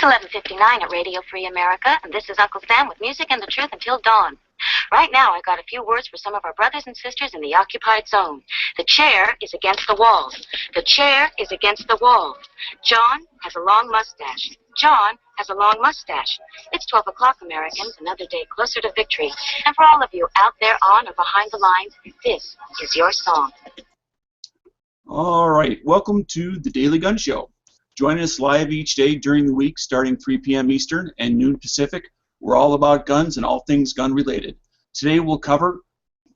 It's 11:59 at Radio Free America, and this is Uncle Sam with music and the truth until dawn. Right now, I got a few words for some of our brothers and sisters in the occupied zone. The chair is against the wall. The chair is against the wall. John has a long mustache. John has a long mustache. It's 12 o'clock, Americans, another day closer to victory. And for all of you out there on or behind the lines, this is your song. All right, welcome to the Daily Gun Show. Join us live each day during the week starting 3 p.m. Eastern and noon Pacific. We're all about guns and all things gun related. Today we'll cover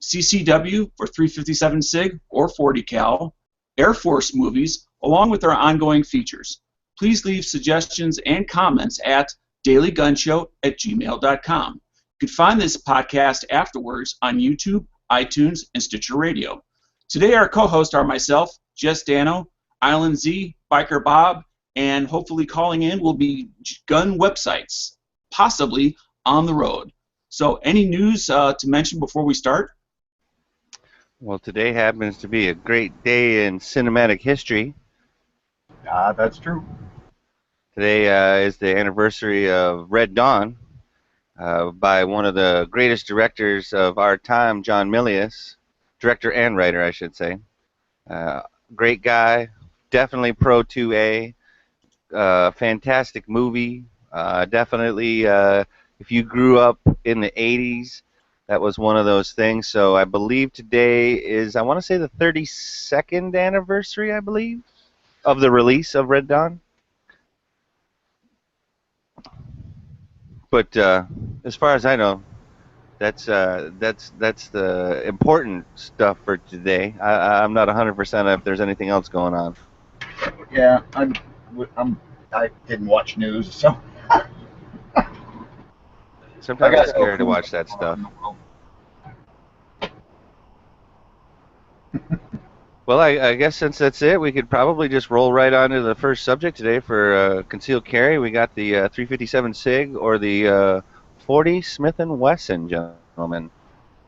CCW for 357 SIG or 40 cal, Air Force movies, along with our ongoing features. Please leave suggestions and comments at dailygunshow@gmail.com. You can find this podcast afterwards on YouTube, iTunes, and Stitcher Radio. Today our co-hosts are myself, Jess Dano, Island Z, Biker Bob, and hopefully calling in will be gun websites, possibly on the road. So any news to mention before we start? Well, today happens to be a great day in cinematic history. That's true. Today is the anniversary of Red Dawn by one of the greatest directors of our time, John Milius. Director and writer, I should say. Great guy, definitely pro 2A. Fantastic movie. Definitely, if you grew up in the 80s, that was one of those things. So I believe today is, I want to say, the 32nd anniversary, I believe, of the release of Red Dawn. But as far as I know, that's the important stuff for today. I'm not 100% if there's anything else going on. Yeah, I didn't watch news, so. Sometimes I'm scared to watch that stuff. Well, I guess since that's it, we could probably just roll right on to the first subject today for concealed carry. We got the 357 SIG or the 40 Smith & Wesson, gentlemen.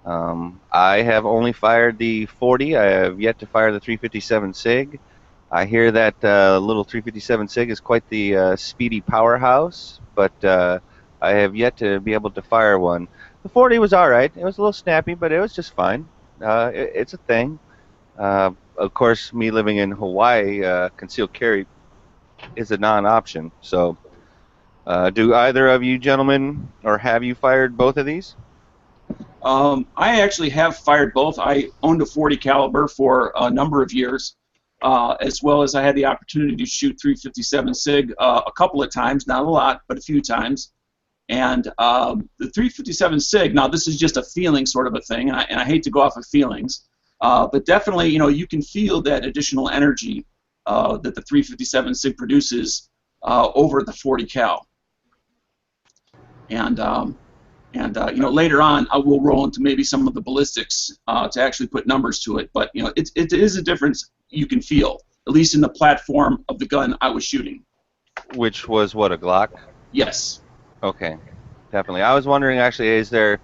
I have only fired the 40. I have yet to fire the 357 SIG. I hear that little 357 SIG is quite the speedy powerhouse, but I have yet to be able to fire one. The 40 was all right. It was a little snappy, but it was just fine. It's a thing. Of course, me living in Hawaii, concealed carry is a non-option. So, do either of you gentlemen, or have you fired both of these? I actually have fired both. I owned a 40 caliber for a number of years, as well as I had the opportunity to shoot 357 SIG a couple of times, not a lot, but a few times. And the 357 SIG, now this is just a feeling sort of a thing, and I hate to go off of feelings, but definitely, you know, you can feel that additional energy that the 357 SIG produces over the 40 cal. And you know, later on, I will roll into maybe some of the ballistics to actually put numbers to it. But you know, it is a difference you can feel, at least in the platform of the gun I was shooting. Which was what, a Glock? Yes. Okay, definitely. I was wondering, actually, is there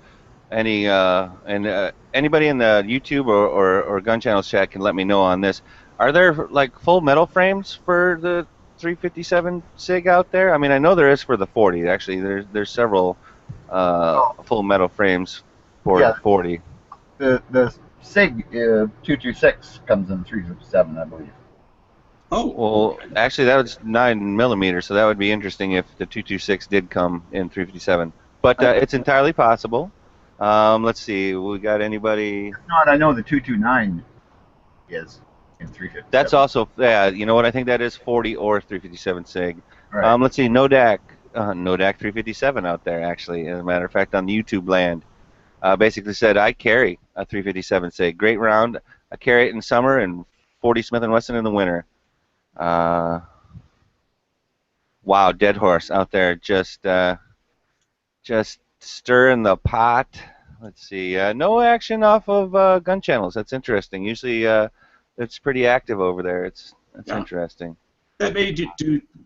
any anybody in the YouTube or gun channels chat can let me know on this? Are there like full metal frames for the 357 SIG out there? I mean, I know there is for the 40. Actually, there's several full metal frames for the 40. The SIG 226 comes in 357, I believe. Oh, well, actually, that was 9mm, so that would be interesting if the 226 did come in 357. But it's entirely possible. Let's see, we got anybody? If not, I know the 229 is in 357. That's also, yeah, you know what, I think that is 40 or 357 SIG. Right. Let's see, Nodak 357 out there, actually, as a matter of fact, on the YouTube land. Basically said, I carry a 357 SIG. Great round. I carry it in summer and 40 Smith & Wesson in the winter. Wow, Dead Horse out there just stirring the pot. Let's see, no action off of gun channels. That's interesting. Usually it's pretty active over there. That's interesting. That may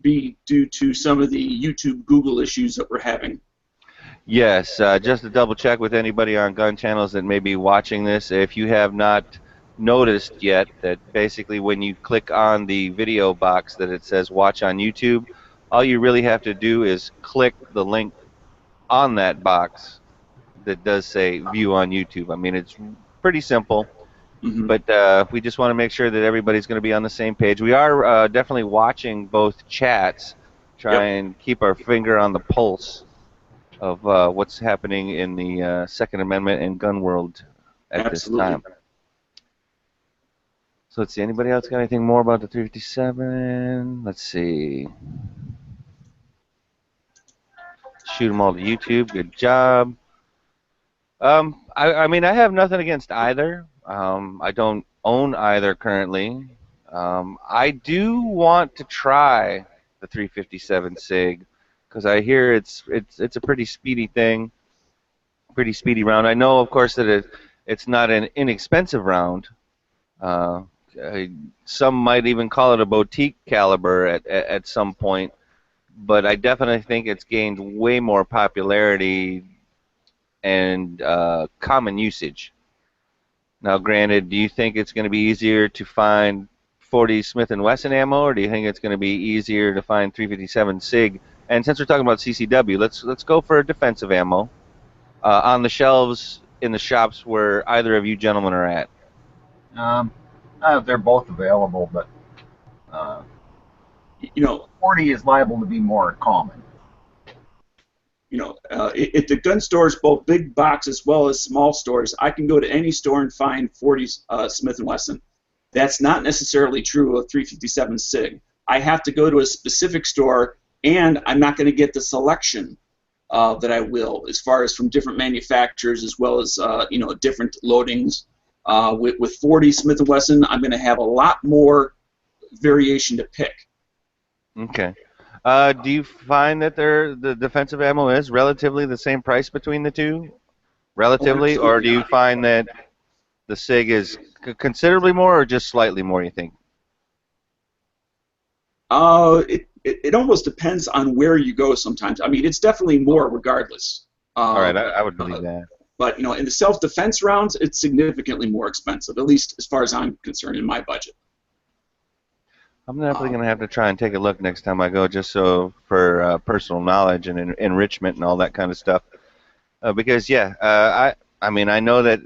be due to some of the YouTube Google issues that we're having. Yes, just to double check with anybody on gun channels that may be watching this, if you have not noticed yet that basically when you click on the video box that it says watch on YouTube, all you really have to do is click the link on that box that does say view on YouTube. I mean, it's pretty simple, Hmm. but we just want to make sure that everybody's going to be on the same page. We are definitely watching both chats, try Yep, and keep our finger on the pulse of what's happening in the Second Amendment and gun world at this absolutely. time. So let's see, anybody else got anything more about the 357? Let's see. Shoot them all to YouTube. Good job. I mean, I have nothing against either. I don't own either currently. I do want to try the 357 Sig because I hear it's a pretty speedy thing, pretty speedy round. I know, of course, that it's not an inexpensive round. Uh, I- some might even call it a boutique caliber at some point, but I definitely think it's gained way more popularity and common usage. Now, granted, do you think it's going to be easier to find 40 Smith& and Wesson ammo, or do you think it's going to be easier to find 357 SIG? And since we're talking about CCW, let's go for defensive ammo on the shelves in the shops where either of you gentlemen are at. Um, they're both available, but uh, You know, 40 is liable to be more common. at the gun stores, both big box as well as small stores, I can go to any store and find 40 Smith & Wesson. That's not necessarily true of 357 SIG. I have to go to a specific store, and I'm not going to get the selection that I will, as far as from different manufacturers, as well as different loadings. With 40 Smith & Wesson, I'm going to have a lot more variation to pick. Okay. Do you find that the defensive ammo is relatively the same price between the two? Oh, Relatively, or absolutely do you not. find that the SIG is considerably more, or just slightly more? You think? It almost depends on where you go sometimes. I mean, it's definitely more regardless. All Uh, right, I would believe uh, that. but in the self-defense rounds, it's significantly more expensive, at least as far as I'm concerned in my budget. I'm definitely Uh, gonna have to try and take a look next time I go, just so for personal knowledge and enrichment and all that kind of stuff. Because yeah, I mean I know that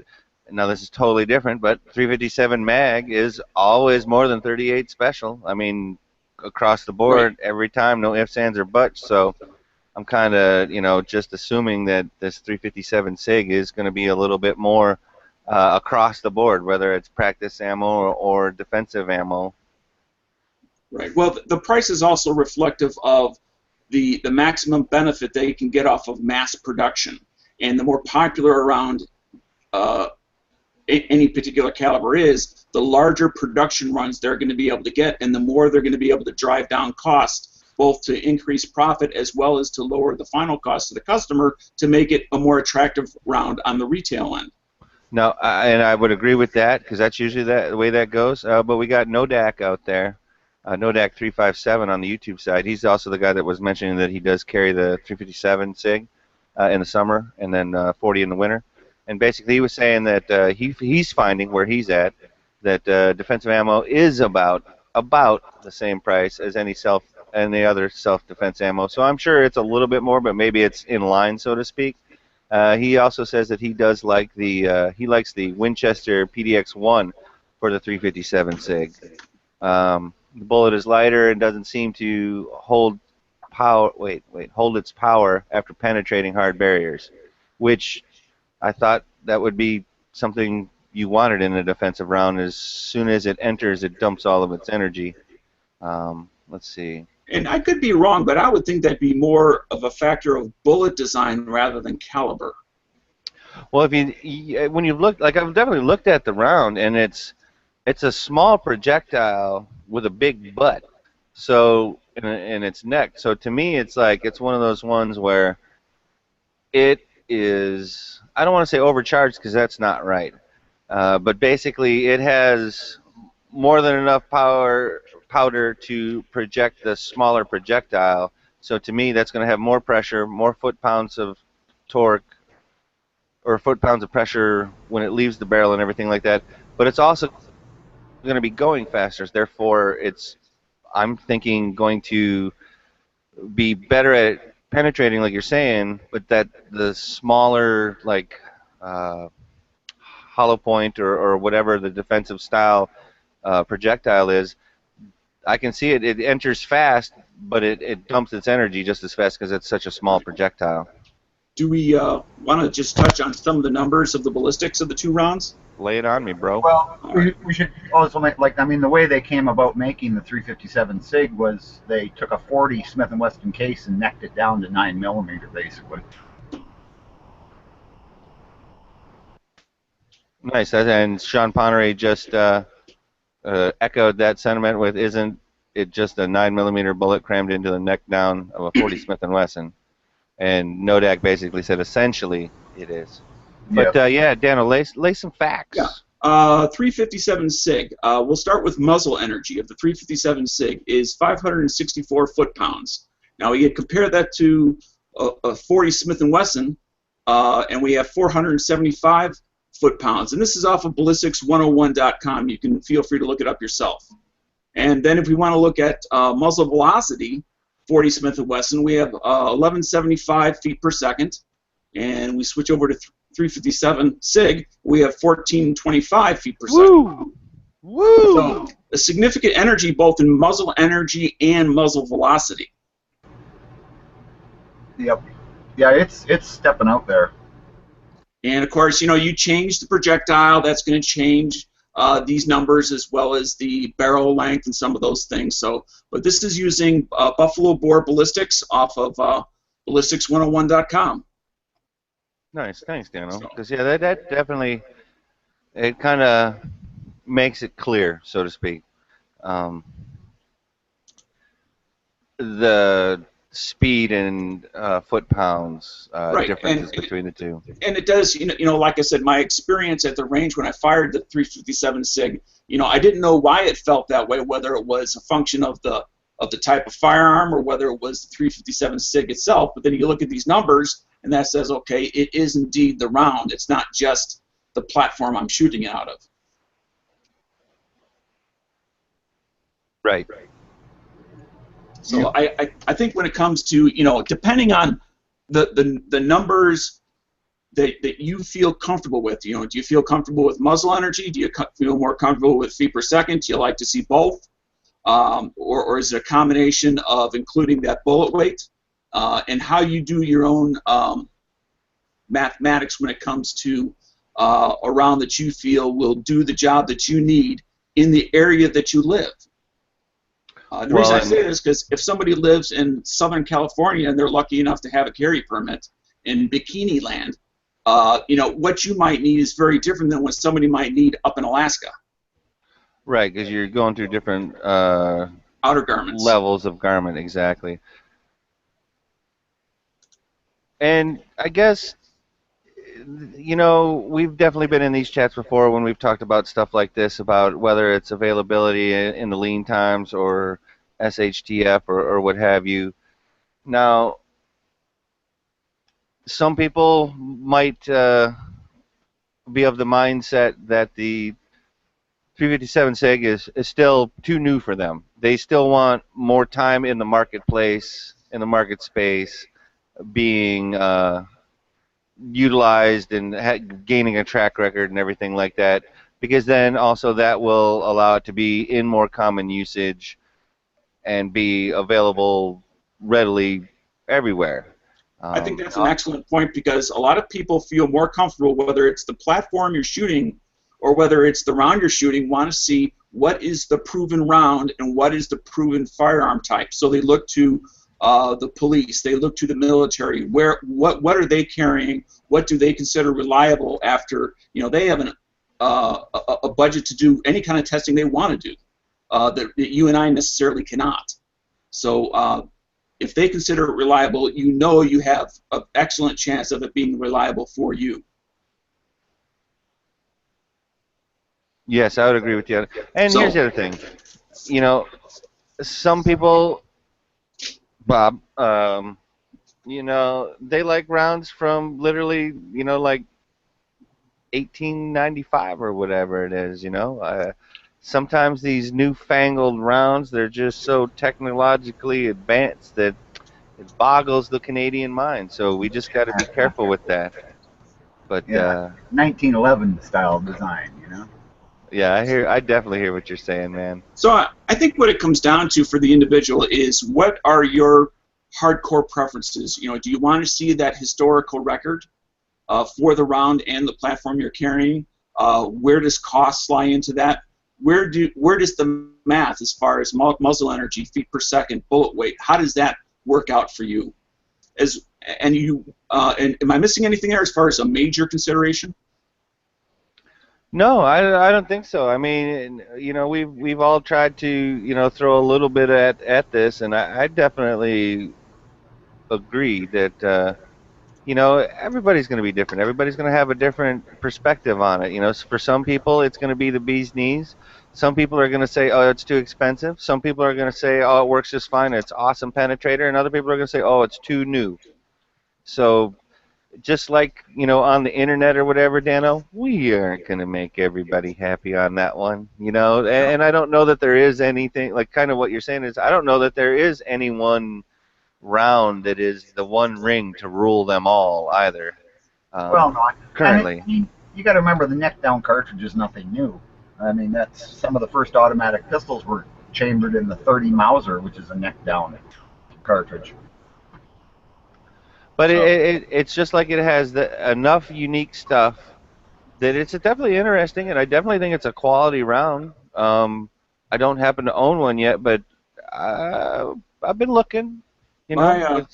now this is totally different, but 357 mag is always more than 38 special. I mean across the right. board every time, no ifs, ands, or buts. So I'm kind of just assuming that this 357 SIG is going to be a little bit more across the board, whether it's practice ammo or defensive ammo. Right. Well, the price is also reflective of the maximum benefit they can get off of mass production. And the more popular around uh, any particular caliber is, the larger production runs they're going to be able to get, and the more they're going to be able to drive down costs, both to increase profit as well as to lower the final cost to the customer to make it a more attractive round on the retail end. No, and I would agree with that because that's usually the way that goes. But we got Nodak out there, Nodak 357 on the YouTube side. He's also the guy that was mentioning that he does carry the 357 SIG in the summer and then 40 in the winter. And basically, he was saying that he's finding where he's at that defensive ammo is about the same price as any other self-defense ammo. So I'm sure it's a little bit more, but maybe it's in line, so to speak. He also says that he does like he likes the Winchester PDX-1 for the 357 SIG. The bullet is lighter and doesn't seem to hold hold its power after penetrating hard barriers, which I thought that would be something you wanted in a defensive round. As soon as it enters, it dumps all of its energy. Let's see. And I could be wrong, but I would think that'd be more of a factor of bullet design rather than caliber. Well, when you've looked, like I've definitely looked at the round, and it's a small projectile with a big butt, so in its neck. So to me, it's like it's one of those ones where it is. I don't want to say overcharged because that's not right, but basically it has more than enough powder to project the smaller projectile. So to me, that's going to have more pressure, more foot-pounds of torque, or foot-pounds of pressure when it leaves the barrel and everything like that. But it's also going to be going faster. Therefore, I'm thinking, going to be better at penetrating, like you're saying, but that the smaller, like hollow point or whatever the defensive style projectile is, I can see it. It enters fast, but it dumps its energy just as fast because it's such a small projectile. Do we want to just touch on some of the numbers of the ballistics of the two rounds? Lay it on me, bro. Well, All right. we should also make, like, I mean, the way they came about making the 357 SIG was they took a 40 Smith & Wesson case and necked it down to 9mm, basically. Nice. And Sean Ponnery just echoed that sentiment with, "Isn't it just a 9mm bullet crammed into the neck down of a 40 Smith & Wesson?" And Nodak basically said, essentially, it is. But yeah, Dano, lay some facts. Yeah. 357 SIG. We'll start with muzzle energy of the 357 SIG is 564 foot-pounds. Now we compare that to a 40 Smith & Wesson, and we have 475 foot-pounds. And this is off of ballistics101.com. You can feel free to look it up yourself. And then if we want to look at muzzle velocity, 40 Smith & Wesson, we have 1175 feet per second. And we switch over to 357 SIG, we have 1425 feet per second. Woo! Woo! So a significant energy both in muzzle energy and muzzle velocity. Yep. Yeah, it's stepping out there. And of course, you know, you change the projectile, that's going to change these numbers as well as the barrel length and some of those things. So, but this is using Buffalo Bore ballistics off of ballistics101.com. Nice, thanks, Dano. Because yeah, that definitely, it kind of makes it clear, so to speak. The speed and foot-pounds Right. differences between the two. And it does, you know, like I said, my experience at the range when I fired the 357 SIG, you know, I didn't know why it felt that way, whether it was a function of the type of firearm or whether it was the 357 SIG itself. But then you look at these numbers, and that says, okay, it is indeed the round. It's not just the platform I'm shooting it out of. Right. So I think when it comes to, you know, depending on the numbers that you feel comfortable with, you know, do you feel comfortable with muzzle energy? Do you feel more comfortable with feet per second? Do you like to see both? Or is it a combination of including that bullet weight and how you do your own mathematics when it comes to a round that you feel will do the job that you need in the area that you live? The reason I say this is because if somebody lives in Southern California and they're lucky enough to have a carry permit in Bikini Land, you know, what you might need is very different than what somebody might need up in Alaska. Right, because you're going through different Outer garments. levels of garment, exactly. And I guess, you know, we've definitely been in these chats before when we've talked about stuff like this, about whether it's availability in the lean times or SHTF or what have you. Now, some people might be of the mindset that the 357 SIG is still too new for them. They still want more time in the marketplace, in the market space, being utilized and gaining a track record and everything like that, because then also that will allow it to be in more common usage and be available readily everywhere. I think that's an excellent point because a lot of people feel more comfortable, whether it's the platform you're shooting or whether it's the round you're shooting, want to see what is the proven round and what is the proven firearm type. So they look to the police, they look to the military. What are they carrying? What do they consider reliable after, you know, they have a budget to do any kind of testing they want to do that you and I necessarily cannot. So if they consider it reliable, you know you have an excellent chance of it being reliable for you. Yes, I would agree with you. And here's the other thing. You know, some people, Bob, you know, they like rounds from literally, you know, like 1895 or whatever it is, you know. Sometimes these newfangled rounds, they're just so technologically advanced that boggles the Canadian mind. So we just got to be careful with that. But Yeah, 1911 style design, you know. yeah, I definitely hear what you're saying, man. So I think what it comes down to for the individual is what are your hardcore preferences? You know, do you want to see that historical record for the round and the platform you're carrying? Where does cost lie into that? Where does the math as far as muzzle energy, feet per second, bullet weight, how does that work out for you? And am I missing anything there as far as a major consideration? No, I don't think so. I mean, you know, we've all tried to, you know, throw a little bit at this, and I definitely agree that you know, everybody's going to be different. Everybody's going to have a different perspective on it. You know, for some people, it's going to be the bee's knees. Some people are going to say, oh, it's too expensive. Some people are going to say, oh, it works just fine. It's awesome penetrator. And other people are going to say, oh, it's too new. So just like, you know, on the internet or whatever, Dano, we aren't going to make everybody happy on that one, you know. And I don't know that there is anything, like kind of what you're saying is, I don't know that there is any one round that is the one ring to rule them all either. Well, no, Currently. I mean, you got to remember the neck down cartridge is nothing new. I mean, that's some of the first automatic pistols were chambered in the 30 Mauser, which is a neck down cartridge. But So, it's just like it has enough unique stuff that it's definitely interesting, and I definitely think it's a quality round. I don't happen to own one yet, but I've been looking. You know,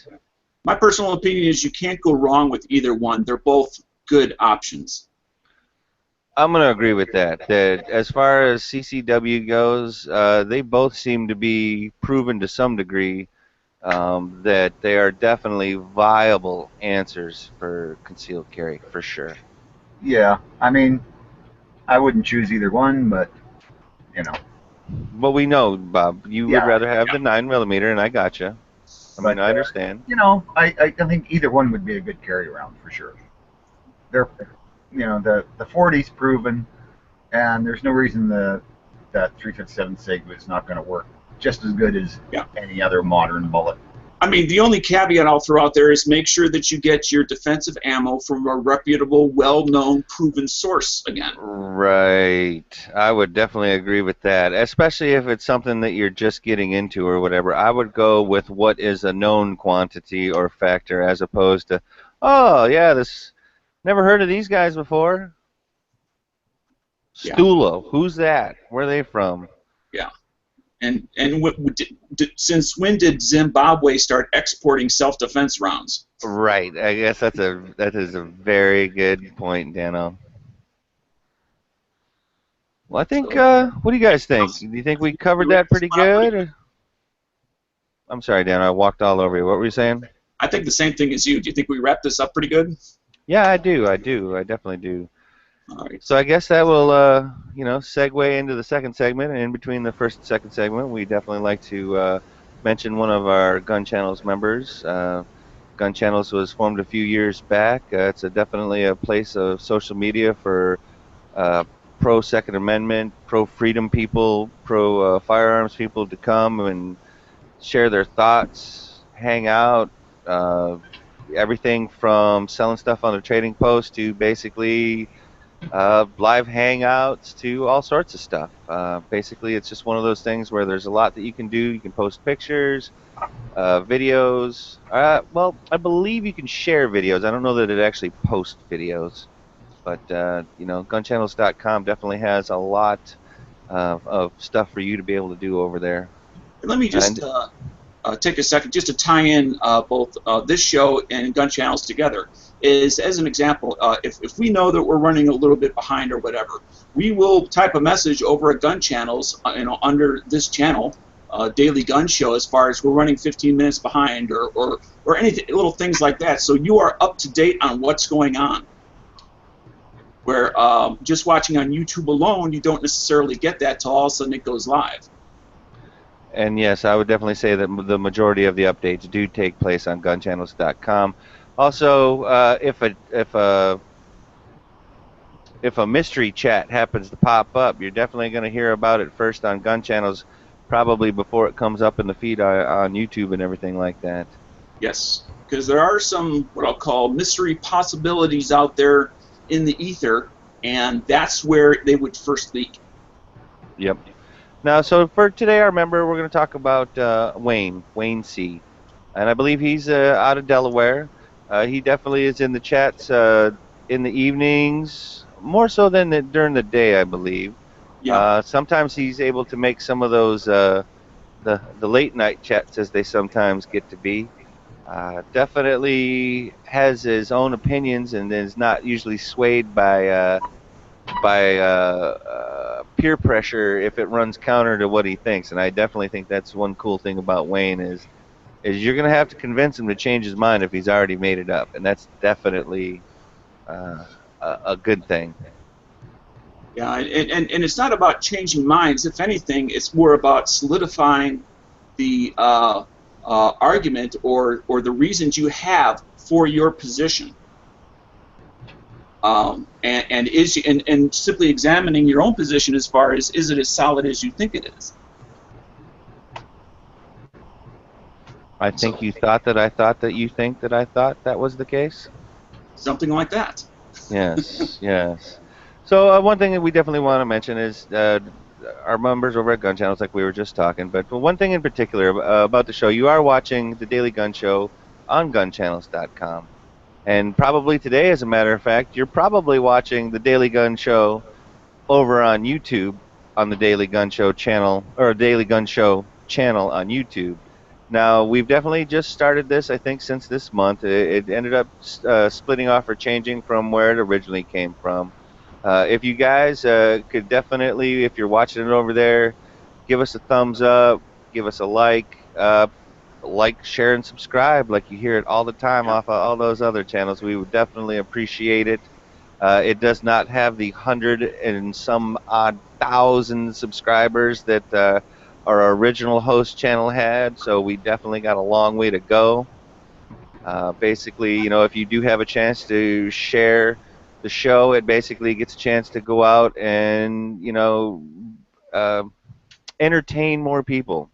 My my personal opinion is you can't go wrong with either one. They're both good options. I'm going to agree with that. That as far as CCW goes, they both seem to be proven to some degree that they are definitely viable answers for concealed carry, for sure. yeah, I mean, I wouldn't choose either one, but, you know. But we know, Bob, you would Yeah, rather have the 9mm, and I gotcha. I mean, but, I understand. you know, I think either one would be a good carry round for sure. They're, you know, the 40's proven, and there's no reason that 357 Sig is not going to work just as good as Yeah. any other modern bullet. I mean, the only caveat I'll throw out there is make sure that you get your defensive ammo from a reputable, well-known, proven source again. Right. I would definitely agree with that, especially if it's something that you're just getting into or whatever. I would go with what is a known quantity or factor as opposed to, oh, yeah, this never heard of these guys before. Yeah. Stulo, who's that? Where are they from? Yeah. And since when did Zimbabwe start exporting self-defense rounds? Right. I guess that is a very good point, Dano. Well, I think. What do you guys think? Do you think we covered that pretty good? Or? I'm sorry, Dano. I walked all over you. What were you saying? I think the same thing as you. Do you think we wrapped this up pretty good? Yeah, I do. I definitely do. All right. So I guess that will, you know, segue into the second segment. And in between the first and second segment, we definitely like to mention one of our Gun Channels members. Gun Channels was formed a few years back. It's definitely a place of social media for pro Second Amendment, pro freedom people, pro firearms people to come and share their thoughts, hang out. Everything from selling stuff on a trading post to basically live hangouts to all sorts of stuff. Basically, it's just one of those things where there's a lot that you can do. You can post pictures, videos. Well, I believe you can share videos. I don't know that it actually posts videos, but you know, gunchannels.com definitely has a lot of stuff for you to be able to do over there. Let me just take a second just to tie in both this show and Gun Channels together. Is as an example, if we know that we're running a little bit behind or whatever, we will type a message over at Gun Channels, you know, under this channel, Daily Gun Show, as far as we're running 15 minutes behind or anything, little things like that. So you are up to date on what's going on. Where just watching on YouTube alone, you don't necessarily get that till all of a sudden it goes live. And yes, I would definitely say that the majority of the updates do take place on gunchannels.com. Also, if a mystery chat happens to pop up, you're definitely going to hear about it first on Gun Channels, probably before it comes up in the feed on YouTube and everything like that. Yes, because there are some what I'll call mystery possibilities out there in the ether, and that's where they would first leak. Yep. Now, so for today, our member, we're going to talk about Wayne C. And I believe he's out of Delaware. He definitely is in the chats in the evenings, more so than during the day, I believe. Yeah, Sometimes he's able to make some of those the late night chats, as they sometimes get to be. Definitely has his own opinions and is not usually swayed by peer pressure if it runs counter to what he thinks. And I definitely think that's one cool thing about Wayne is you're going to have to convince him to change his mind if he's already made it up, and that's definitely uh, a good thing. yeah, and it's not about changing minds. If anything, it's more about solidifying the argument or the reasons you have for your position. And simply examining your own position as far as is it as solid as you think it is. I So think you thought that I thought that you think that I thought that was the case. something like that. Yes, yes. So one thing that we definitely want to mention is our members over at Gun Channels, like we were just talking. But one thing in particular about the show, you are watching the Daily Gun Show on GunChannels.com. And probably today, as a matter of fact, you're probably watching the Daily Gun Show over on YouTube on the Daily Gun Show channel, or Daily Gun Show channel on YouTube. Now, we've definitely just started this, I think, since this month. It ended up splitting off or changing from where it originally came from. If you guys could definitely, if you're watching it over there, give us a thumbs up, give us a like, share, and subscribe like you hear it all the time Yeah. off of all those other channels. We would definitely appreciate it. It does not have the 100 and some odd thousand subscribers that our original host channel had, so we definitely got a long way to go. Basically, if you do have a chance to share the show, it basically gets a chance to go out and uh, entertain more people.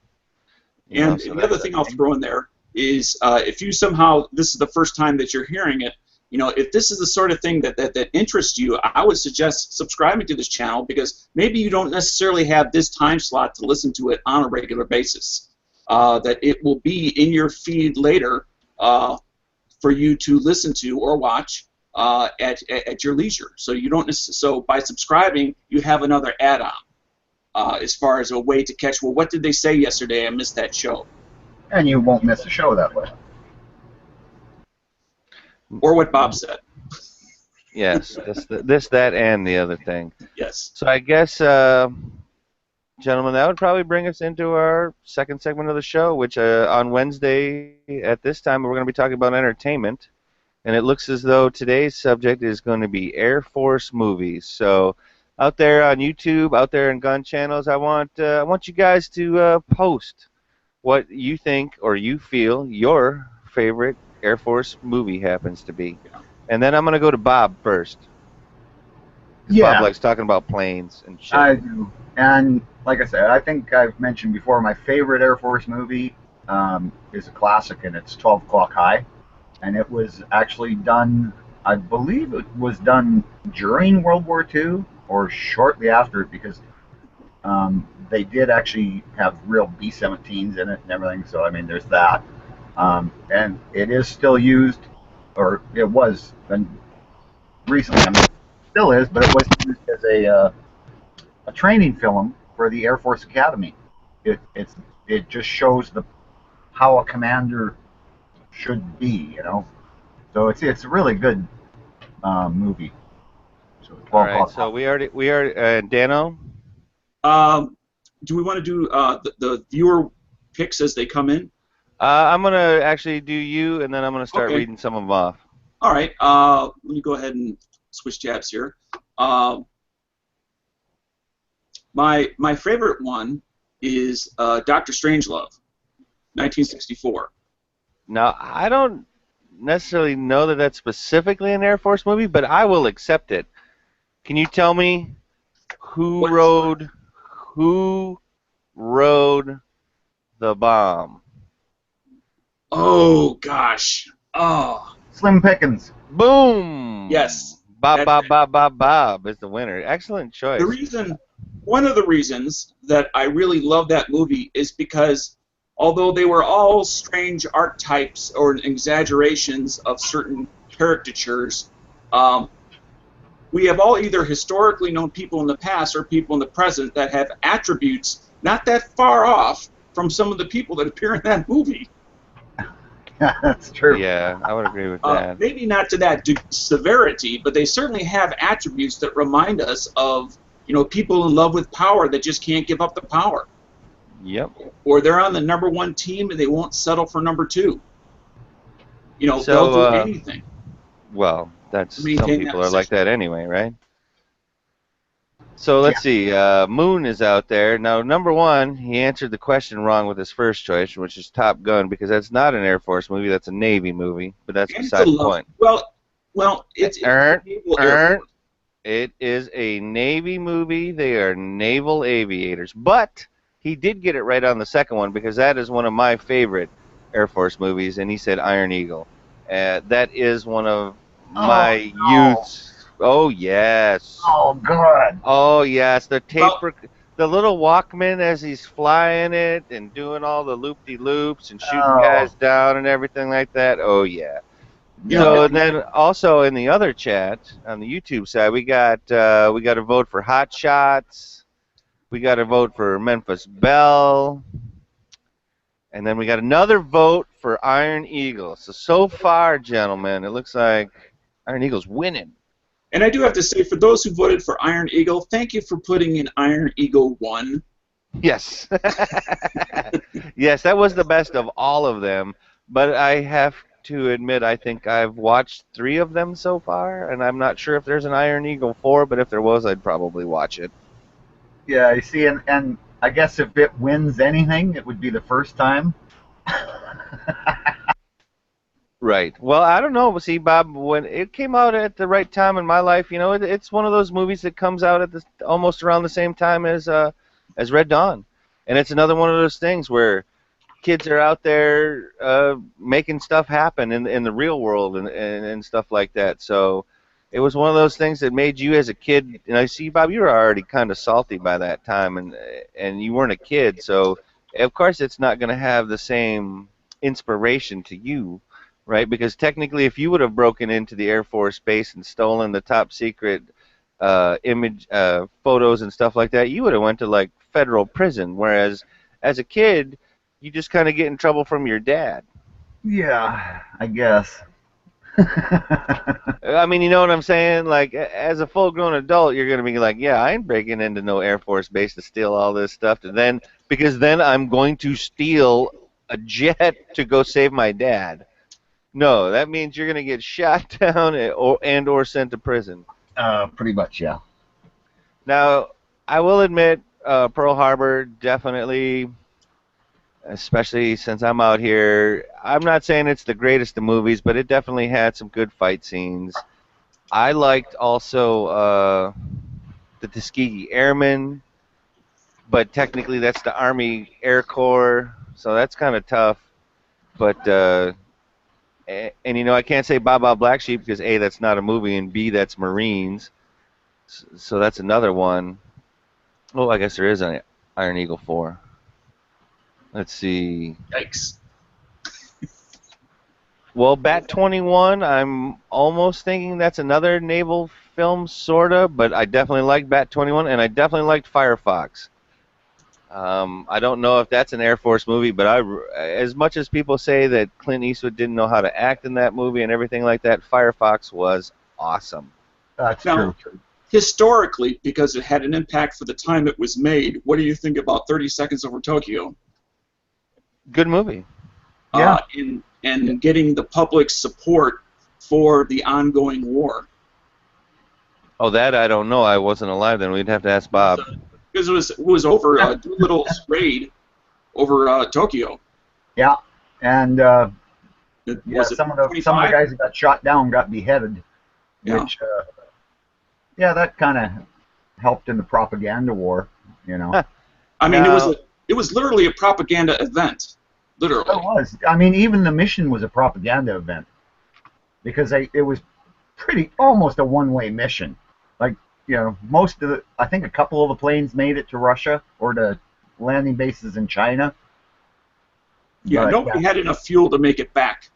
And So the other thing I'll throw in there is if you somehow, this is the first time that you're hearing it, if this is the sort of thing that interests you, I would suggest subscribing to this channel because maybe you don't necessarily have this time slot to listen to it on a regular basis. That it will be in your feed later for you to listen to or watch at your leisure. So you don't so by subscribing, you have another add-on. As far as a way to catch, well, what did they say yesterday? I missed that show. And you won't miss a show that way. Or what Bob said. yes, this, that, and the other thing. Yes. So I guess, gentlemen, that would probably bring us into our second segment of the show, which on Wednesday at this time we're going to be talking about entertainment. And it looks as though today's subject is going to be Air Force movies. So out there on YouTube, out there in gun channels, I want you guys to post what you think or you feel your favorite Air Force movie happens to be. And then I'm going to go to Bob first. Because Bob likes talking about planes and shit. I do. And like I said, I think I've mentioned before, my favorite Air Force movie is a classic, and it's 12 O'Clock High. And it was actually done, I believe it was done during World War II or shortly after it, because they did actually have real B-17s in it and everything. So, I mean, there's that. And it is still used, or it was recently. I mean, it still is, but it was used as a training film for the Air Force Academy. It just shows how a commander should be. So it's a really good movie. So 12 All right, o'clock. so we already Dano? Do we want to do the viewer picks as they come in? I'm going to actually do you, and then I'm going to start reading some of them off. All right. Let me go ahead and switch tabs here. My favorite one is Dr. Strangelove, 1964. Now, I don't necessarily know that that's specifically an Air Force movie, but I will accept it. Can you tell me who rode the bomb? Oh gosh. Oh Slim Pickens. Boom! yes. Bob, That's Bob, it. Bob, Bob, Bob is the winner. Excellent The choice. reason, one of the reasons that I really love that movie is because although they were all strange archetypes or exaggerations of certain caricatures, um, we have all either historically known people in the past or people in the present that have attributes not that far off from some of the people that appear in that movie. That's true. Yeah, I would agree with that. Maybe not to that severity, but they certainly have attributes that remind us of, people in love with power that just can't give up the power, Yep. or they're on the number one team and they won't settle for number two. They'll So, do anything well, to some maintain that people are like position. that anyway, right? So Yeah. let's see. Moon is out there now. Number one, he answered the question wrong with his first choice, which is Top Gun, because that's not an Air Force movie. That's a Navy movie. But that's And it's a beside the love. point. Well, it's the Ern, Naval Air Ern, Force. it is a Navy movie. They are naval aviators. But he did get it right on the second one because that is one of my favorite Air Force movies, and he said Iron Eagle. That is one of Oh my no. youth's. Oh yes. Oh, good. Oh yes, Well, the little Walkman as he's flying it and doing all the loop-de-loops and shooting Oh, guys down and everything like that. Oh yeah. you know, yeah. So and then also in the other chat on the YouTube side, we got a vote for Hot Shots, we got a vote for Memphis Belle, and then we got another vote for Iron Eagle. So far, gentlemen, it looks like Iron Eagle's winning. and I do have to say, for those who voted for Iron Eagle, thank you for putting in Iron Eagle 1. Yes. Yes, that was the best of all of them. But I have to admit, I think I've watched 3 of them so far, and I'm not sure if there's an Iron Eagle 4, but if there was, I'd probably watch it. Yeah, you see, and I guess if it wins anything, it would be the first time. Right. Well, I don't know. See, Bob, when it came out at the right time in my life, it's one of those movies that comes out at almost around the same time as Red Dawn, and it's another one of those things where kids are out there making stuff happen in the real world and stuff like that. So it was one of those things that made you as a kid. And I see, Bob, you were already kind of salty by that time, and you weren't a kid, so of course it's not going to have the same inspiration to you, right? Because technically, if you would have broken into the Air Force base and stolen the top secret image photos and stuff like that, you would have went to like federal prison. Whereas as a kid, you just kind of get in trouble from your dad. Yeah, I guess. I mean, you know what I'm saying? Like, as a full-grown adult, you're gonna be like, yeah, I ain't breaking into no Air Force base to steal all this stuff. Because then I'm going to steal a jet to go save my dad. No, that means you're gonna get shot down or sent to prison. Pretty much, yeah. Now, I will admit, Pearl Harbor definitely, especially since I'm out here. I'm not saying it's the greatest of movies, but it definitely had some good fight scenes. I liked also the Tuskegee Airmen, but technically that's the Army Air Corps, so that's kind of tough. But and I can't say Baa Baa Black Sheep because A, that's not a movie, and B, that's Marines, so that's another one. Oh, I guess there is an Iron Eagle 4. Let's see. Yikes. Well, Bat 21, I'm almost thinking that's another naval film, sorta, but I definitely like Bat 21, and I definitely liked Firefox. I don't know if that's an Air Force movie, but as much as people say that Clint Eastwood didn't know how to act in that movie and everything like that, Firefox was awesome. That's Now, true. historically, because it had an impact for the time it was made, what do you think about 30 Seconds Over Tokyo? Good movie. Yeah. And getting the public's support for the ongoing war. Oh, that I don't know. I wasn't alive then. We'd have to ask Bob. Because it was over Doolittle's raid over Tokyo. Yeah, and Was it some of the 25? guys that got shot down got beheaded, Yeah. which that kind of helped in the propaganda war, I mean, Now- it was literally a propaganda event. literally. It was. I mean, even the mission was a propaganda event because it was almost a one-way mission. Like, most of I think a couple of the planes made it to Russia or to landing bases in China. Yeah, But, nobody had enough fuel to make it back.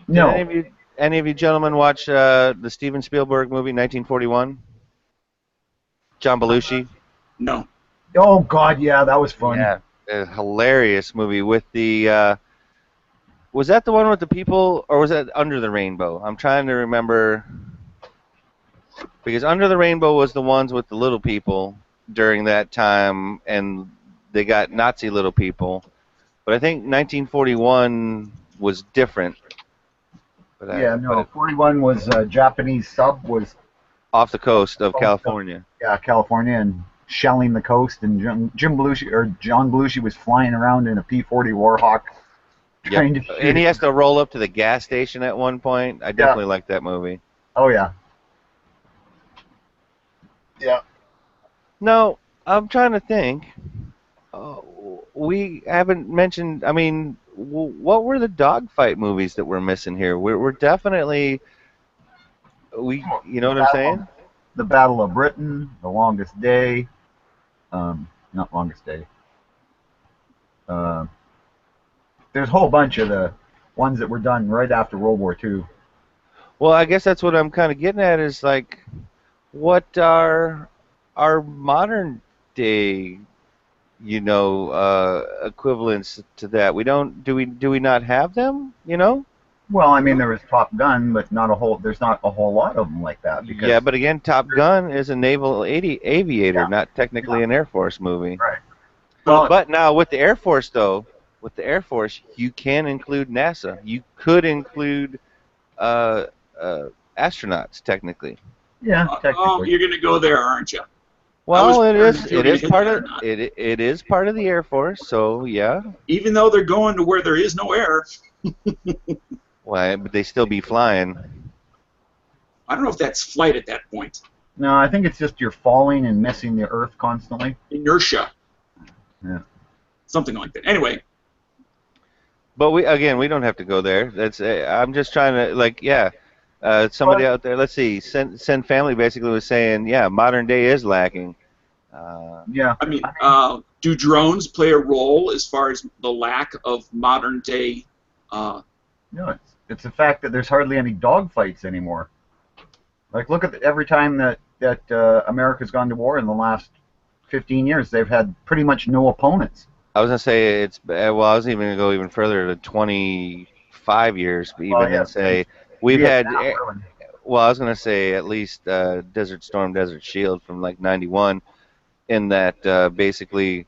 No. Did any of you gentlemen watch the Steven Spielberg movie 1941? John Belushi. No. Oh God, yeah, that was fun. Yeah, a hilarious movie with the. Was that the one with the people, or was that Under the Rainbow? I'm trying to remember. Because Under the Rainbow was the ones with the little people during that time, and they got Nazi little people. But I think 1941 was different. But 41 was Japanese sub was off the coast of California. Yeah, California, and shelling the coast, and John Belushi was flying around in a P-40 Warhawk. Yep. And he has to roll up to the gas station at one point. I definitely like that movie. Oh yeah. Yeah. No, I'm trying to think. We haven't mentioned. I mean, what were the dogfight movies that we're missing here? We're definitely. You know what I'm saying? The Battle of Britain, The Longest Day. Not Longest Day. There's a whole bunch of the ones that were done right after World War II. Well, I guess that's what I'm kind of getting at is like, what are our modern day, equivalents to that? We don't. Do we not have them? Well, I mean, there was Top Gun, but there's not a whole lot of them like that. Because yeah, but again, Top Gun is a naval aviator, not technically an Air Force movie. Right. Well, but now with the Air Force, though, you can include NASA. You could include astronauts, technically. Yeah, technically. Oh, you're going to go there, aren't you? Well, it is part of the Air Force, so yeah. Even though they're going to where there is no air. Why? But they still be flying. I don't know if that's flight at that point. No, I think it's just you're falling and missing the Earth constantly. Inertia. Yeah. Something like that. Anyway. But we don't have to go there. I'm just trying to somebody out there. Let's see. Send Family basically was saying, yeah, modern day is lacking. Yeah. I mean, do drones play a role as far as the lack of modern day? No, it's the fact that there's hardly any dogfights anymore. Like, look at every time that America's gone to war in the last 15 years, they've had pretty much no opponents. I was gonna say I was even gonna go even further to 25 years, and say we've had. Well, I was gonna say at least Desert Storm, Desert Shield from like '91, in that basically.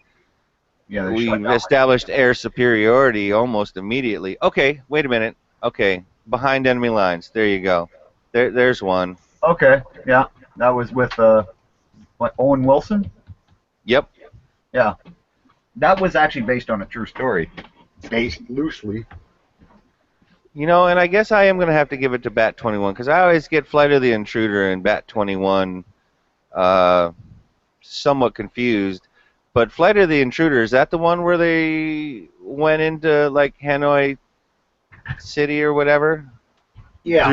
Yeah, we've established air superiority almost immediately. Okay, wait a minute. Okay, behind enemy lines. There you go. There's one. Okay, yeah, that was with Owen Wilson. Yep. Yeah, that was actually based on a true story, based loosely. And I guess I am going to have to give it to Bat 21 because I always get Flight of the Intruder and Bat 21 somewhat confused. But Flight of the Intruder, is that the one where they went into like Hanoi City or whatever? Yeah.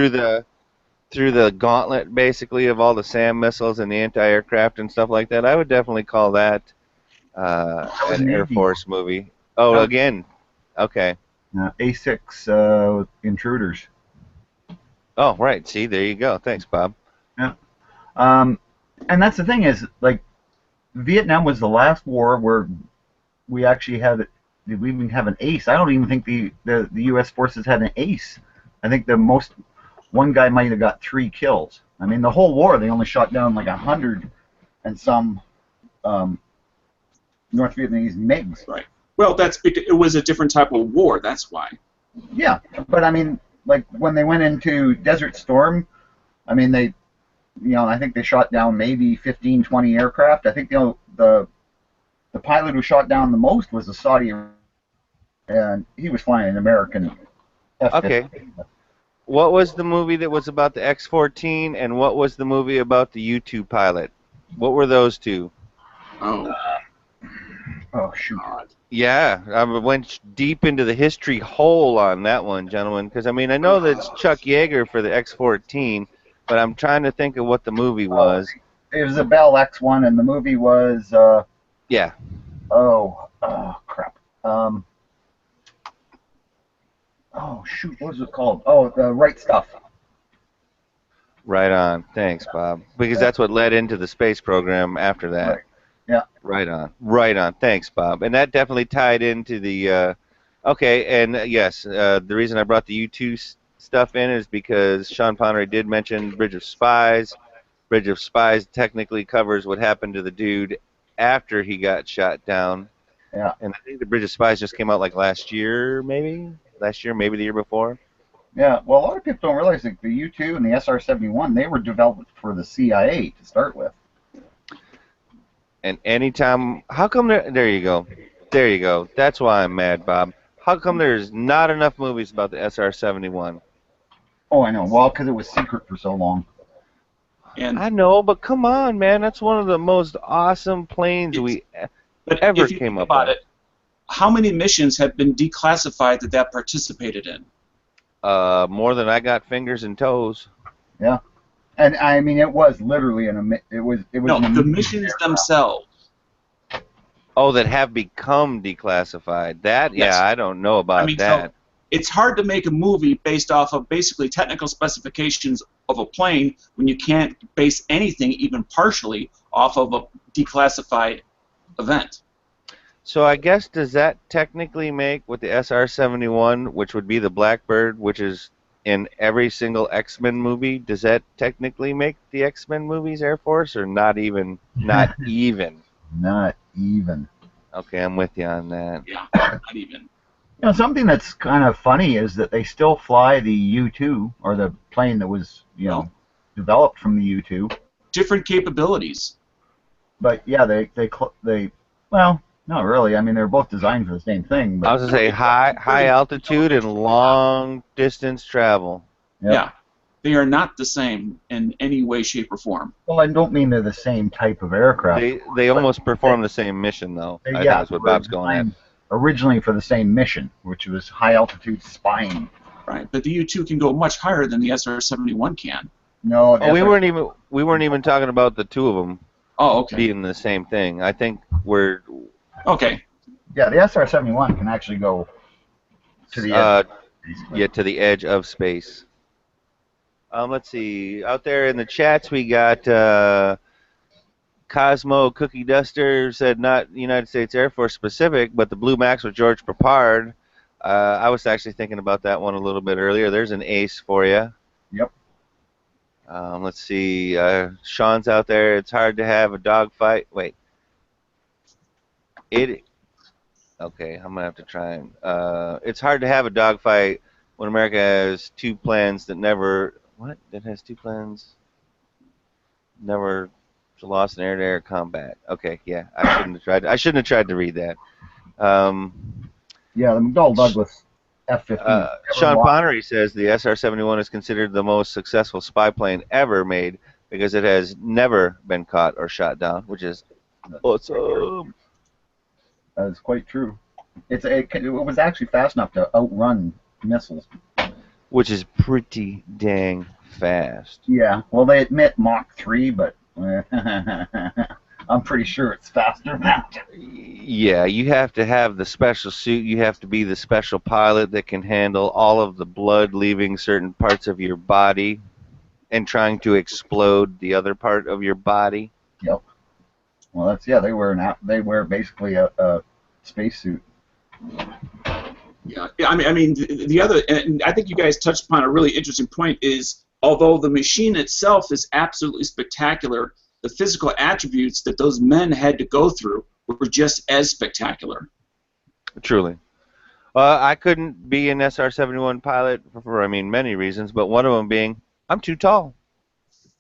Through the gauntlet basically of all the SAM missiles and the anti-aircraft and stuff like that. I would definitely call that an Air Force movie. Oh, again. Okay. A6 Intruders. Oh, right. See, there you go. Thanks, Bob. Yeah. And that's the thing is, like, Vietnam was the last war where we actually did we even have an ace? I don't even think the U.S. forces had an ace. I think one guy might have got 3 kills. I mean, the whole war, they only shot down like 100 and some North Vietnamese MiGs. Right. Well, that's because it was a different type of war, that's why. Yeah, but I mean, like, when they went into Desert Storm, I mean, I think they shot down maybe 15, 20 aircraft. I think the pilot who shot down the most was a Saudi, and he was flying an American F-15. Okay. What was the movie that was about the X-14, and what was the movie about the U-2 pilot? What were those two? Oh. Oh, shoot. Yeah, I went deep into the history hole on that one, gentlemen, because I mean I know that it's Chuck Yeager for the X-14, but I'm trying to think of what the movie was. It was a Bell X1, and the movie was, Yeah, crap. Oh, shoot, what was it called? Oh, The Right Stuff. right on. Thanks, Bob, because that's what led into the space program after that. Right. Yeah. Right on. Right on. Thanks, Bob. And that definitely tied into the. Okay, and yes, the reason I brought the U2 stuff in is because Sean Connery did mention Bridge of Spies. Bridge of Spies technically covers what happened to the dude after he got shot down. Yeah. And I think the Bridge of Spies just came out like last year, maybe? Last year, maybe the year before. Yeah, well, a lot of people don't realize that the U-2 and the SR-71, they were developed for the CIA to start with. And anytime, how come there you go. There you go. That's why I'm mad, Bob. How come there's not enough movies about the SR-71? Oh, I know. Well, because it was secret for so long. And I know, but come on, man. That's one of the most awesome planes but ever if you came think up about with. it, how many missions have been declassified that participated in? More than I got fingers and toes. Yeah. And I mean, it was literally it was No, an the amazing missions aircraft. themselves. Oh, that have become declassified. That, Yes. yeah, I don't know about I mean, that. so it's hard to make a movie based off of basically technical specifications of a plane when you can't base anything even partially off of a declassified event. So I guess, does that technically make with the SR-71, which would be the Blackbird, which is in every single X-Men movie, does that technically make the X-Men movies Air Force, or not even? Not even. Not even. Okay, I'm with you on that. Yeah, not even. You know, something that's kind of funny is that they still fly the U-2, or the plane that was, developed from the U-2. Different capabilities. But yeah, they well, not really. I mean, they're both designed for the same thing. But I was going to say high altitude and long distance travel. Yep. Yeah. They are not the same in any way, shape, or form. Well, I don't mean they're the same type of aircraft. They almost perform the same mission, though. I think that's what Bob's going at. Originally for the same mission, which was high altitude spying. Right, but the U-2 can go much higher than the SR-71 can. No, we weren't even talking about the two of them being the same thing. I think we're okay. Yeah, the SR-71 can actually go to the edge. To the edge of space. Let's see. Out there in the chats, we got Cosmo Cookie Duster said not United States Air Force specific, but the Blue Max with George Papard. I was actually thinking about that one a little bit earlier. There's an ace for you. Yep. Let's see. Sean's out there. It's hard to have a dogfight. Wait. Okay, I'm gonna have to try and. It's hard to have a dogfight when America has two plans that never. What? That has two plans. Never lost in air-to-air combat. Okay, yeah, I shouldn't have tried to read that. Yeah, the McDonnell Douglas F-15. Sean Connery says the SR-71 is considered the most successful spy plane ever made because it has never been caught or shot down, which is awesome. That is quite true. It was actually fast enough to outrun missiles. Which is pretty dang fast. Yeah, well, they admit Mach 3, but I'm pretty sure it's faster than that. Yeah, you have to have the special suit. You have to be the special pilot that can handle all of the blood leaving certain parts of your body and trying to explode the other part of your body. Yep. Well, they wear basically a spacesuit. Yeah, I mean, the other, and I think you guys touched upon a really interesting point, is although the machine itself is absolutely spectacular, the physical attributes that those men had to go through were just as spectacular. Truly. I couldn't be an SR-71 pilot for many reasons, but one of them being I'm too tall.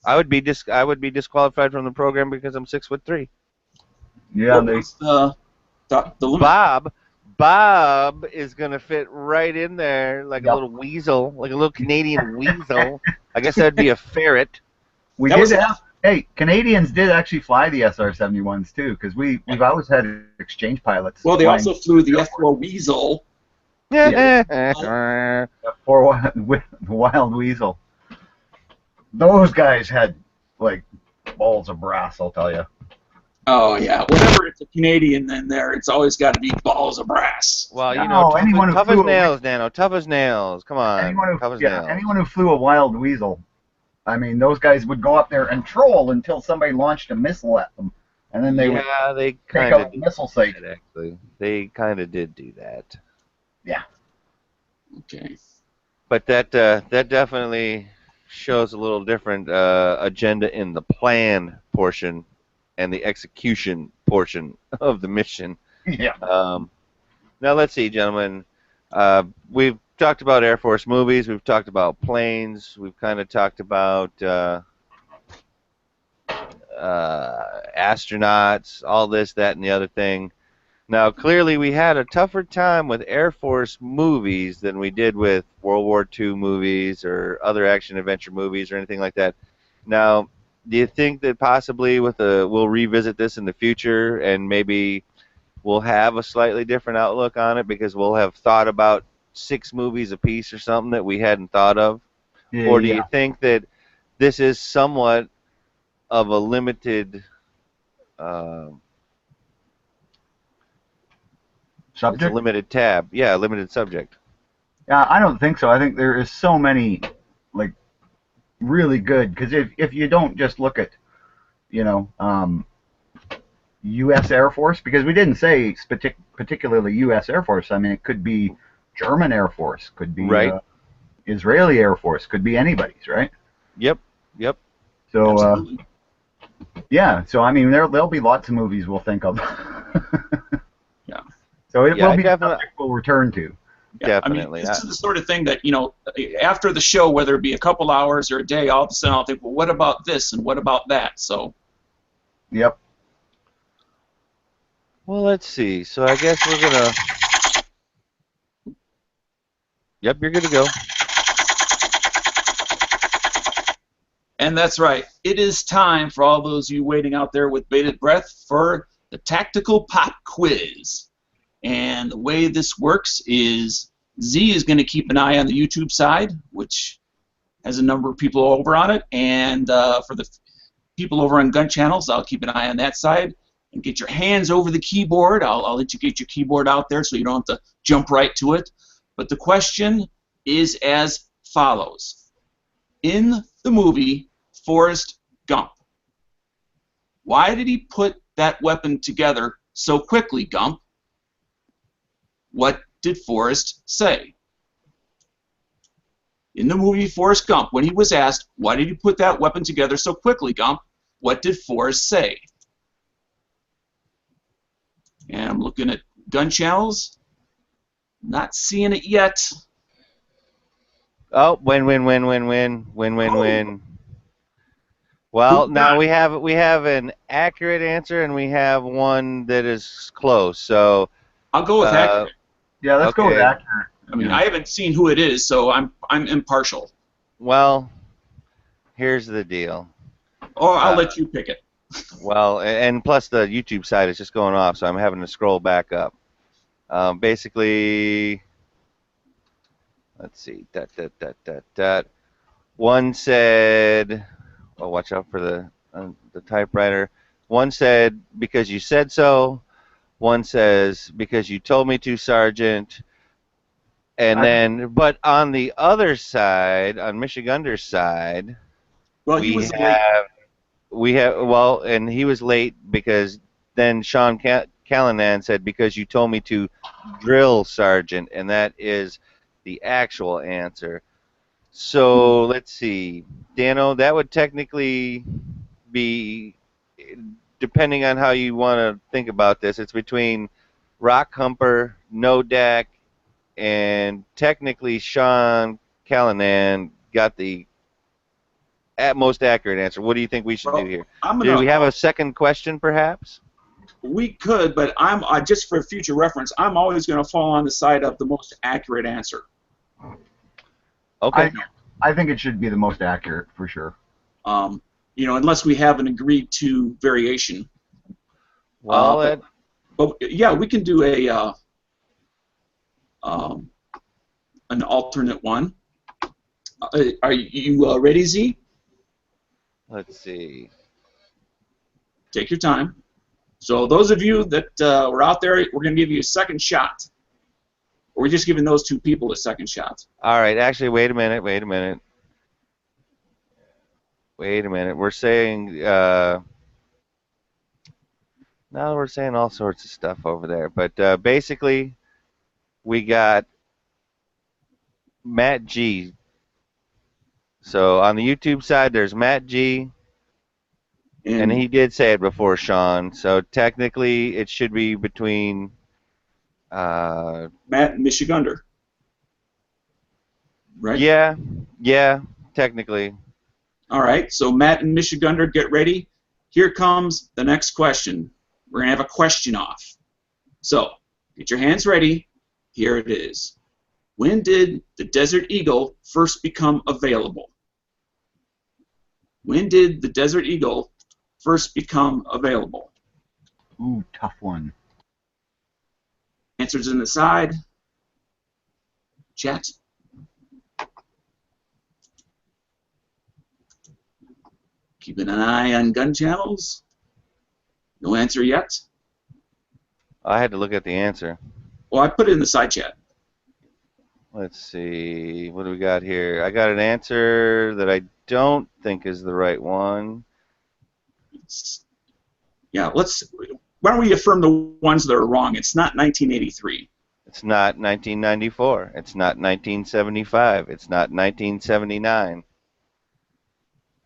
I would be disqualified from the program because I'm 6'3". Yeah, Bob is gonna fit right in there like a little weasel, like a little Canadian weasel. I guess that'd be a ferret. We did have Hey, Canadians did actually fly the SR-71s too, because we've always had exchange pilots. Well, they flying also flew the F-4 Weasel. for Wild Weasel. Those guys had like balls of brass, I'll tell you. Oh yeah, whenever it's a Canadian in there, it's always got to be balls of brass. Well, you No, know, anyone who tough flew as a nails, Nano. Tough as nails. Come on, tough as nails. anyone who flew a Wild Weasel, I mean, those guys would go up there and troll until somebody launched a missile at them, and then they would Yeah, they take kind out of the did missile site. that, actually. They kind of did do that. Yeah. Okay. But that definitely shows a little different agenda in the plan portion and the execution portion of the mission. Yeah. Now let's see, gentlemen. We've talked about Air Force movies. We've talked about planes. We've kind of talked about astronauts, all this, that, and the other thing. Now, clearly, we had a tougher time with Air Force movies than we did with World War II movies or other action-adventure movies or anything like that. Now, do you think that possibly we'll revisit this in the future and maybe we'll have a slightly different outlook on it because we'll have thought about 6 movies apiece or something that we hadn't thought of? Yeah, Or do you think that this is somewhat of a limited subject? it's a limited tab. Yeah, limited subject. Yeah, I don't think so. I think there is so many, like, really good. Because if you don't just look at, U.S. Air Force, because we didn't say particularly U.S. Air Force. I mean, it could be German Air Force, could be Right. Israeli Air Force, could be anybody's, right? Yep. So, Absolutely. yeah. So I mean, there'll be lots of movies we'll think of. Yeah. So it Yeah, will be a definitely. subject we'll return to. Yeah, Definitely. I mean, this is the sort of thing that, after the show, whether it be a couple hours or a day, all of a sudden I'll think, well, what about this and what about that? So, Yep. Well, let's see. So I guess we're gonna. Yep, you're good to go. and that's right. It is time for all those of you waiting out there with bated breath for the Tactical Pop Quiz. And the way this works is Z is going to keep an eye on the YouTube side, which has a number of people over on it, and for the people over on Gun Channels, I'll keep an eye on that side. And get your hands over the keyboard. I'll let you get your keyboard out there so you don't have to jump right to it. But the question is as follows. In the movie Forrest Gump, why did he put that weapon together so quickly, Gump? What did Forrest say? In the movie Forrest Gump, when he was asked, why did you put that weapon together so quickly, Gump, what did Forrest say? And I'm looking at Gun Channels. Not seeing it yet. Oh, win. Well, Who now got it? we have an accurate answer and we have one that is close. So, I'll go with accurate. Yeah, let's go with Okay. accurate. I mean, I haven't seen who it is, so I'm impartial. well, here's the deal. Or I'll let you pick it. Well, and plus the YouTube side is just going off, so I'm having to scroll back up. Basically, let's see. One said, "Oh, watch out for the typewriter." One said, "Because you said so." One says, "Because you told me to, Sergeant." And then, but on the other side, on Michigander's side, Well, he we was late. have well, and he was late because then Sean Callanan said, "Because you told me to drill, Sergeant," and that is the actual answer. So let's see, Dano, that would technically be, depending on how you want to think about this, it's between Rock Humper, Nodak, and technically Sean Callanan got the most accurate answer. What do you think we should do here? Do we have a second question, perhaps? We could, but I'm just for future reference. I'm always going to fall on the side of the most accurate answer. Okay. I think it should be the most accurate for sure. unless we have an agreed to variation. Well, But yeah, we can do an alternate one. Are you ready, Z? let's see. Take your time. So those of you that were out there, we're going to give you a second shot. Or we're just giving those two people a second shot. All right, actually, wait a minute. We're saying now we're saying all sorts of stuff over there, but basically we got Matt G. So on the YouTube side, there's Matt G. And he did say it before, Sean. So technically, it should be between Matt and Michigander. Right? Yeah, technically. All right, so Matt and Michigander, get ready. Here comes the next question. We're going to have a question off. So, get your hands ready. Here it is. When did the Desert Eagle first become available? When did the Desert Eagle first become available? Ooh, tough one. Answers in the side. Chat. Keeping an eye on gun channels. No answer yet. I had to look at the answer. Well, I put it in the side chat. Let's see. What do we got here? I got an answer that I don't think is the right one. Yeah, why don't we affirm the ones that are wrong? It's not 1983. It's not 1994. It's not 1975. It's not 1979.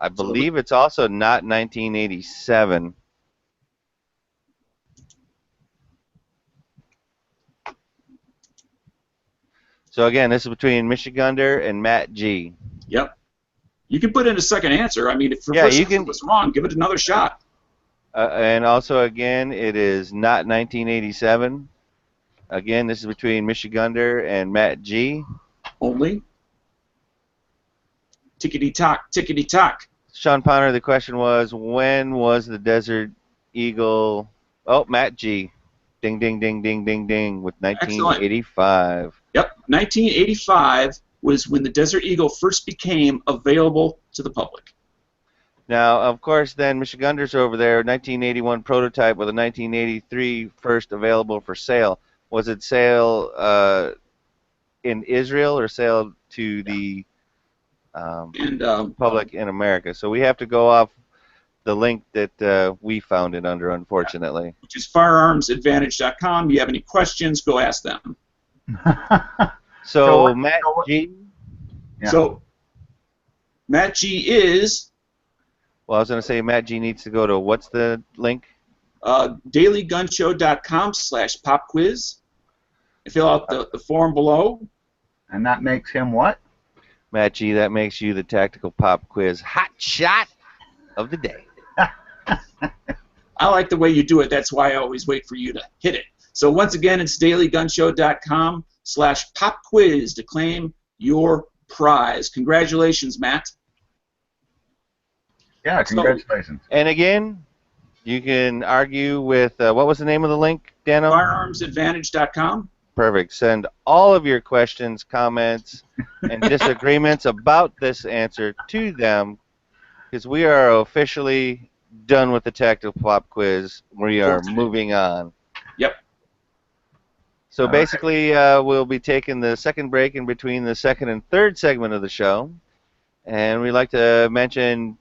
I believe it's also not 1987. So again, this is between Michigander and Matt G. Yep. You can put in a second answer. I mean, if the Yeah, first you answer can. was wrong, give it another shot. And also, again, it is not 1987. Again, this is between Michigander and Matt G. Only. Tickety-tock, tickety-tock. Sean Ponder, the question was, when was the Desert Eagle... Oh, Matt G. Ding, ding, ding, ding, ding, ding, with 1985. Excellent. Yep, 1985 was when the Desert Eagle first became available to the public. Now, of course, then Michigander's over there, 1981 prototype with a 1983 first available for sale. Was it sale in Israel or sale to the public in America? So we have to go off the link that we found it under, unfortunately. Which is firearmsadvantage.com. You have any questions, go ask them. So Matt G. Yeah. So Matt G is... Well, I was going to say Matt G needs to go to, what's the link? dailygunshow.com/popquiz. Fill out the form below. And that makes him what? Matt G, that makes you the Tactical Pop Quiz hot shot of the day. I like the way you do it. That's why I always wait for you to hit it. So once again, it's dailygunshow.com/popquiz to claim your prize. Congratulations, Matt. Yeah, congratulations. And again, you can argue with, what was the name of the link, Dano? Firearmsadvantage.com. Perfect. Send all of your questions, comments, and disagreements about this answer to them, because we are officially done with the Tactical Pop Quiz. We are moving on. Yep. So basically, we'll be taking the second break in between the second and third segment of the show. And we like to mention,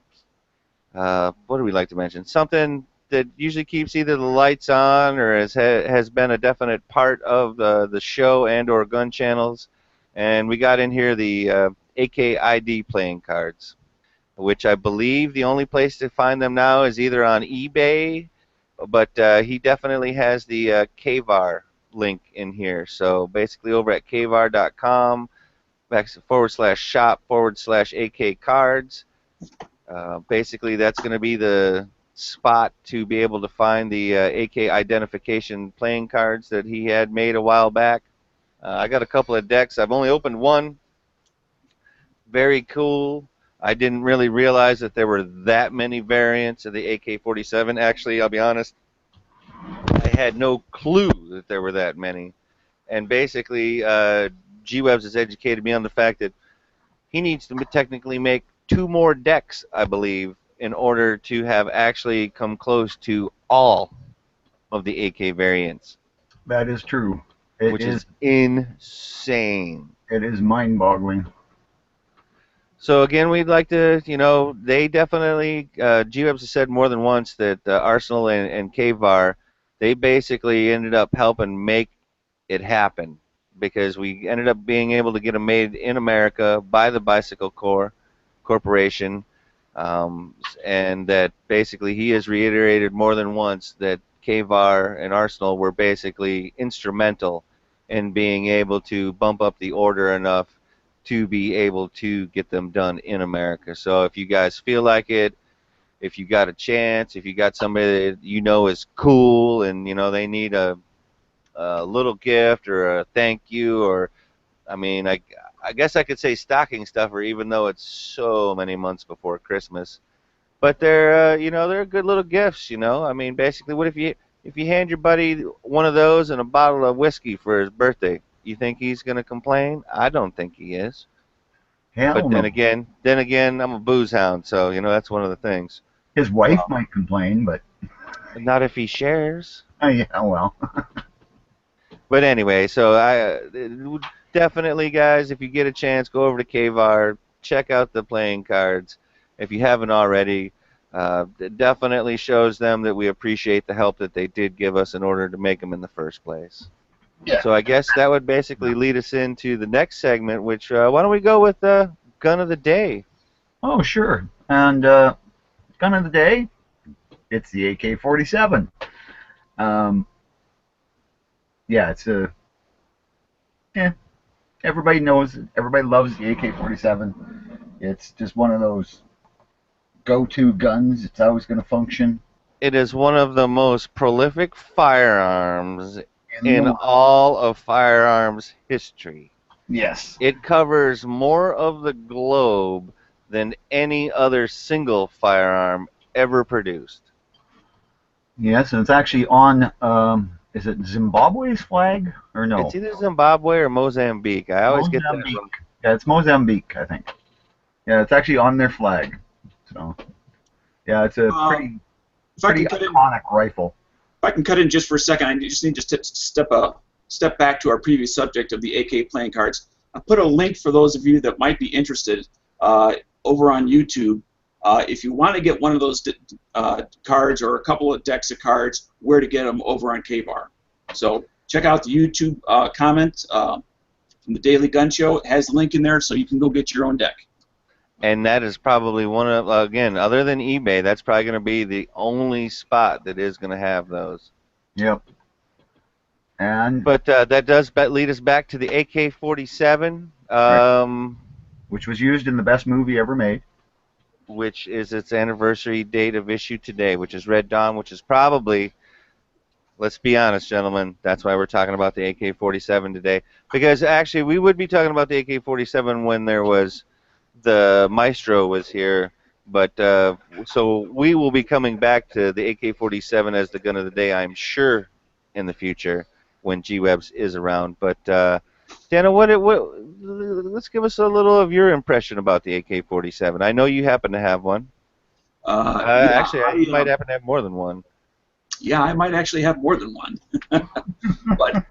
what do we like to mention? Something that usually keeps either the lights on or has been a definite part of the show and or gun channels. And we got in here the AKID playing cards, which I believe the only place to find them now is either on eBay, but he definitely has the KVAR link in here. So basically over at kvar.com /shop/AK cards. Basically, that's going to be the spot to be able to find the AK identification playing cards that he had made a while back. I got a couple of decks. I've only opened one. Very cool. I didn't really realize that there were that many variants of the AK-47. Actually, I'll be honest, I had no clue that there were that many. And basically, G-Webs has educated me on the fact that he needs to technically make 2 more decks, I believe, in order to have actually come close to all of the AK variants, That is true. which is insane. It is mind-boggling. So again, we'd like to, they definitely, G-Webs has said more than once that Arsenal and KVAR, they basically ended up helping make it happen because we ended up being able to get them made in America by the Bicycle Corporation, and that basically he has reiterated more than once that KVAR and Arsenal were basically instrumental in being able to bump up the order enough to be able to get them done in America. So if you guys feel like it, if you got a chance, if you got somebody that you know is cool and they need a little gift or a thank you, or I mean, I guess I could say stocking stuffer, even though it's so many months before Christmas. But they're they're good little gifts. I mean, basically, what if you hand your buddy one of those and a bottle of whiskey for his birthday? You think he's gonna complain? I don't think he is. Hell But no. then again, I'm a booze hound, so that's one of the things. His wife might complain, but Not if he shares. yeah, well. But anyway, so definitely, guys, if you get a chance, go over to KVAR, check out the playing cards. If you haven't already, it definitely shows them that we appreciate the help that they did give us in order to make them in the first place. Yeah. So I guess that would basically lead us into the next segment, which why don't we go with Gun of the Day? Oh, sure. And gun of the day, it's the AK-47. Yeah, it's a. Yeah, everybody knows it. Everybody loves the AK-47. It's just one of those go-to guns. It's always going to function. It is one of the most prolific firearms in the- all of firearms history. Yes. It covers more of the globe than any other single firearm ever produced. Yes, and it's actually on. Is it Zimbabwe's flag or no? It's either Zimbabwe or Mozambique. I always get that Mozambique. wrong. Yeah, it's Mozambique, I think. Yeah, it's actually on their flag. So, yeah, it's a pretty If I can cut in, iconic rifle. if I can cut in just for a second, I just need to step back to our previous subject of the AK playing cards. I put a link for those of you that might be interested over on YouTube. If you want to get one of those cards or a couple of decks of cards, where to get them over on KVAR. So check out the YouTube comment from the Daily Gun Show. It has a link in there so you can go get your own deck. And that is probably one of, again, other than eBay, that's probably going to be the only spot that is going to have those. Yep. And But that does lead us back to the AK-47, which was used in the best movie ever made. which is its anniversary date of issue today, which is Red Dawn, which is probably, let's be honest, gentlemen, that's why we're talking about the AK-47 today. Because actually, we would be talking about the AK-47 when there was the Maestro was here. But so we will be coming back to the AK-47 as the gun of the day, I'm sure, in the future when G-Webs is around. But Dana, let's give us a little of your impression about the AK-47. I know you happen to have one. Actually, you might happen to have more than one. Yeah, I might actually have more than one. But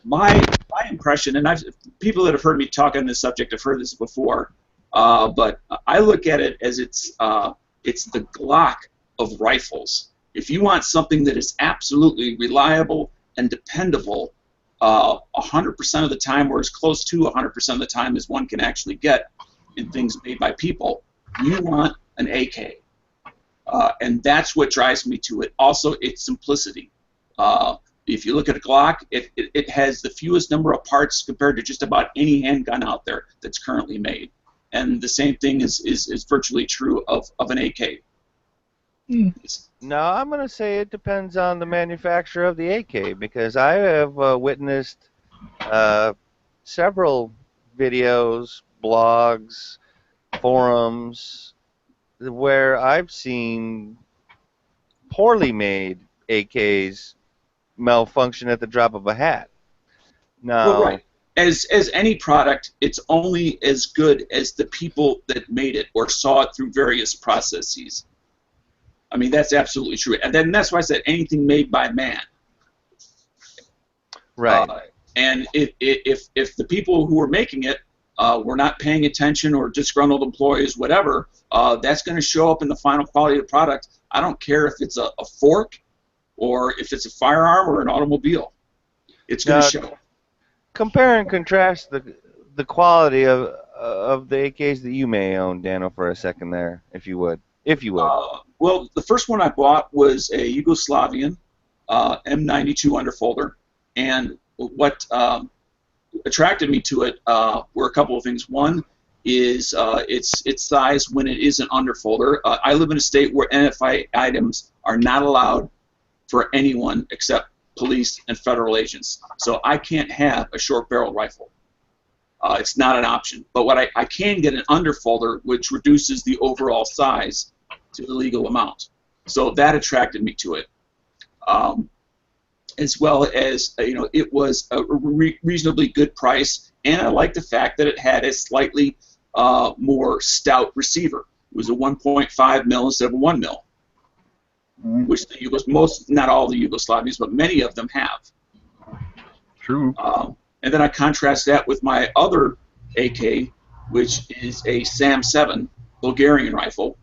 my impression, and people that have heard me talk on this subject have heard this before, but I look at it as it's the Glock of rifles. If you want something that is absolutely reliable and dependable 100% of the time, or as close to 100% of the time as one can actually get in things made by people, you want an AK. And that's what drives me to it. Also, its simplicity. If you look at a Glock, it has the fewest number of parts compared to just about any handgun out there that's currently made. And the same thing is virtually true of an AK. No, I'm going to say it depends on the manufacturer of the AK, because I have witnessed several videos, blogs, forums where I've seen poorly made AKs malfunction at the drop of a hat. Well, Now, right. As any product, it's only as good as the people that made it or saw it through various processes. I mean, that's absolutely true. And then that's why I said anything made by man. right. And if the people who are making it were not paying attention or disgruntled employees, whatever, that's going to show up in the final quality of the product. I don't care if it's a fork or if it's a firearm or an automobile. It's going to show. Compare and contrast the quality of the AKs that you may own, Dano, for a second there, if you would. Well, the first one I bought was a Yugoslavian M92 underfolder, and what attracted me to it were a couple of things. One is its size when it is an underfolder. I live in a state where NFI items are not allowed for anyone except police and federal agents. So I can't have a short barrel rifle. It's not an option. But what I can get an underfolder, which reduces the overall size to the legal amount. So that attracted me to it. As well as, it was a reasonably good price, and I like the fact that it had a slightly more stout receiver. It was a 1.5 mil instead of a 1 mil, which not all the Yugoslavians, but many of them have. True. And then I contrast that with my other AK, which is a SAM 7 Bulgarian rifle,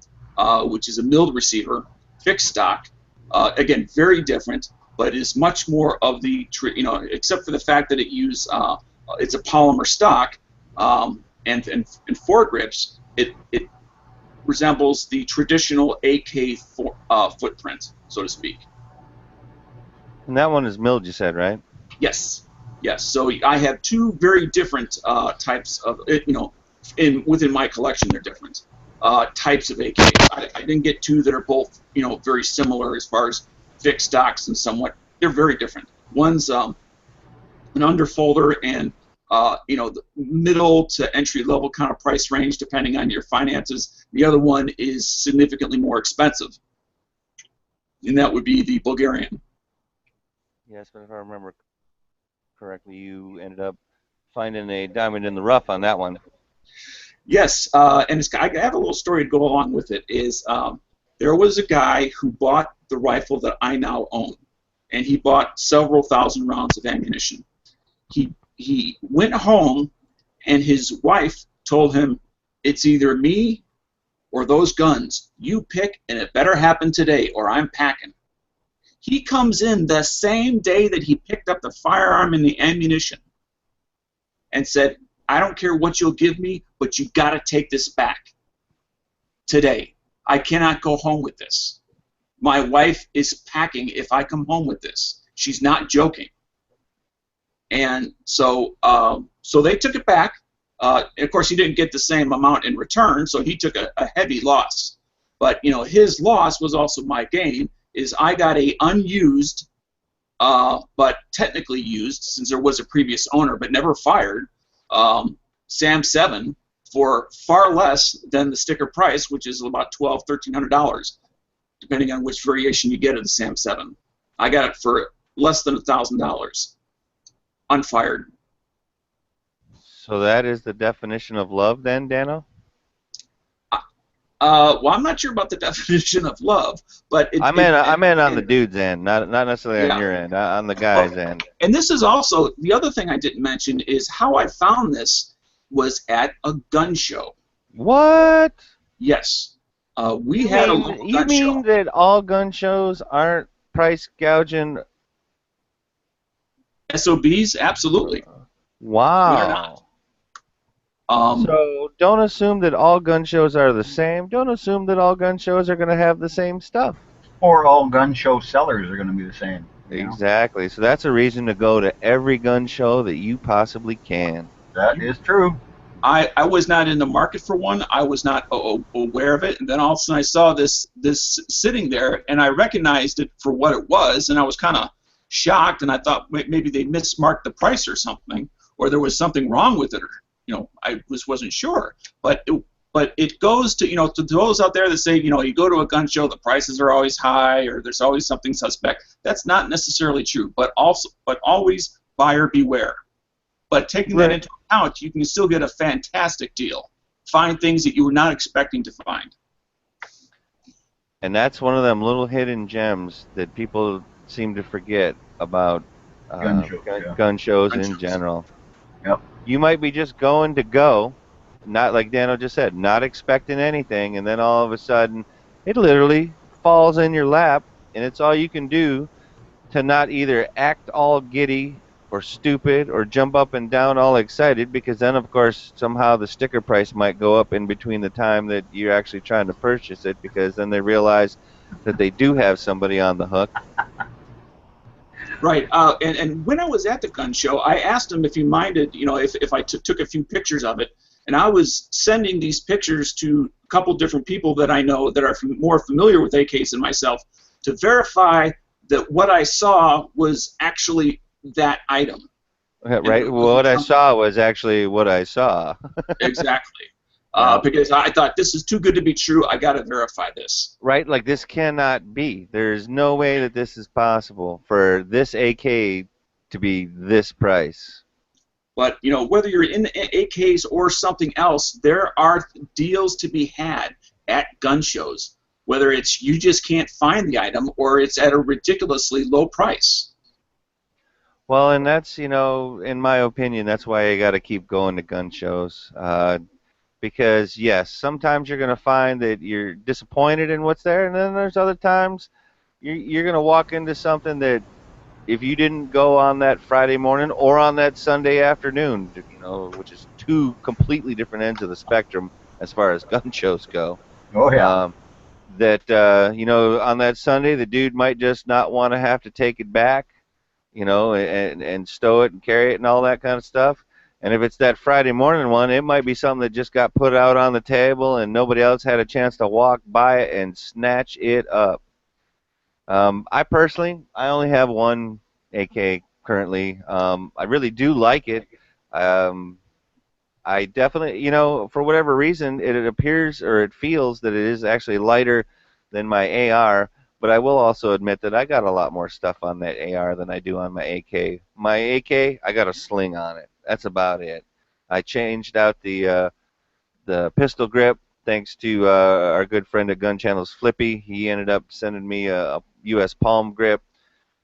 which is a milled receiver, fixed stock. Again, very different, but is much more of the, except for the fact that it's a polymer stock, and foregrips, it resembles the traditional AK footprint, so to speak. And that one is milled, you said, right? Yes. So I have two very different types of, within my collection, they're different types of AKs. I didn't get two that are both, very similar as far as fixed stocks and somewhat. They're very different. One's an underfolder and the middle to entry level kind of price range depending on your finances. The other one is significantly more expensive, and that would be the Bulgarian. Yes, but if I remember correctly, you ended up finding a diamond in the rough on that one. Yes, and I have a little story to go along with it. There was a guy who bought the rifle that I now own, and he bought several thousand rounds of ammunition. He went home, and his wife told him, "It's either me or those guns. You pick, and it better happen today, or I'm packing." He comes in the same day that he picked up the firearm and the ammunition and said, "I don't care what you'll give me, but you got to take this back today. I cannot go home with this. My wife is packing if I come home with this. She's not joking." And so they took it back. Of course, he didn't get the same amount in return, so he took a heavy loss. But his loss was also my gain. Is I got a unused, but technically used, since there was a previous owner, but never fired, SAM 7 for far less than the sticker price, which is about $1,200, $1,300, depending on which variation you get of the SAM 7. I got it for less than $1,000, unfired. So that is the definition of love, then, Dano? Well, I'm not sure about the definition of love, but I meant on the dude's end, not necessarily on your end, on the guy's end. And this is also the other thing I didn't mention is how I found this was at a gun show. What? Yes, we had a local gun show. You mean that all gun shows aren't price gouging? SOBs, absolutely. Wow. They're not. So don't assume that all gun shows are the same. Don't assume that all gun shows are going to have the same stuff. Or all gun show sellers are going to be the same. Exactly. So that's a reason to go to every gun show that you possibly can. That is true. I was not in the market for one. I was not aware of it, and then all of a sudden I saw this sitting there, and I recognized it for what it was, and I was kind of shocked, and I thought maybe they mismarked the price or something, or there was something wrong with it, or I wasn't sure. But But it goes to, to those out there that say, you go to a gun show, the prices are always high, or there's always something suspect. That's not necessarily true, but always buyer beware. But taking that into account, you can still get a fantastic deal. Find things that you were not expecting to find. And that's one of them little hidden gems that people seem to forget about gun shows in general. Yep. You might be just going to go, not like Dano just said, not expecting anything, and then all of a sudden it literally falls in your lap, and it's all you can do to not either act all giddy or stupid or jump up and down all excited, because then of course somehow the sticker price might go up in between the time that you're actually trying to purchase it, because then they realize that they do have somebody on the hook. Right, and when I was at the gun show, I asked him if he minded, if I took a few pictures of it, and I was sending these pictures to a couple different people that I know that are more familiar with AKs than myself to verify that what I saw was actually that item. Right, what I saw was actually what I saw. Exactly. Because I thought, this is too good to be true, I got to verify this. Right, like this cannot be. There's no way that this is possible for this AK to be this price. But, whether you're in the AKs or something else, there are deals to be had at gun shows. Whether it's you just can't find the item or it's at a ridiculously low price. Well, and that's, in my opinion, that's why you got to keep going to gun shows. Because, yes, sometimes you're going to find that you're disappointed in what's there, and then there's other times you're going to walk into something that if you didn't go on that Friday morning or on that Sunday afternoon, which is two completely different ends of the spectrum as far as gun shows go. Oh, yeah. On that Sunday, the dude might just not want to have to take it back, and stow it and carry it and all that kind of stuff. And if it's that Friday morning one, it might be something that just got put out on the table and nobody else had a chance to walk by it and snatch it up. I only have one AK currently. I really do like it. I definitely, for whatever reason, it appears or it feels that it is actually lighter than my AR, but I will also admit that I got a lot more stuff on that AR than I do on my AK. My AK, I got a sling on it. That's about it. I changed out the pistol grip thanks to our good friend at Gun Channel's Flippy. He ended up sending me a U.S. palm grip.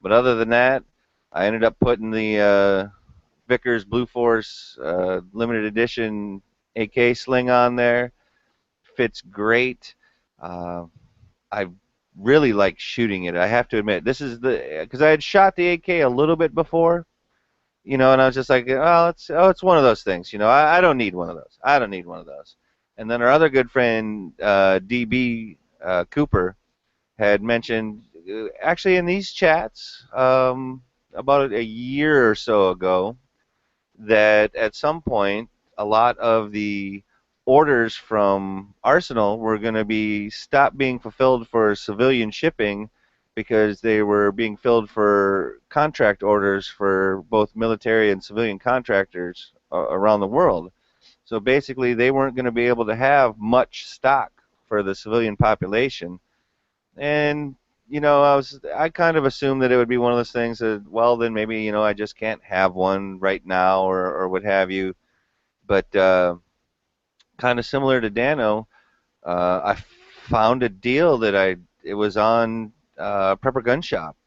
But other than that, I ended up putting the Vickers Blue Force limited edition AK sling on there. Fits great. I really like shooting it. I have to admit, this is because I had shot the AK a little bit before, and I was just like, it's one of those things, I don't need one of those. I don't need one of those. And then our other good friend DB Cooper had mentioned, actually in these chats about a year or so ago, that at some point a lot of the orders from Arsenal were going to be stopped being fulfilled for civilian shipping because they were being filled for contract orders for both military and civilian contractors around the world. So basically they weren't going to be able to have much stock for the civilian population. And I kind of assumed that it would be one of those things that, well, then maybe, I just can't have one right now or what have you. But kind of similar to Dano, I found a deal that it was on Prepper Gun Shop.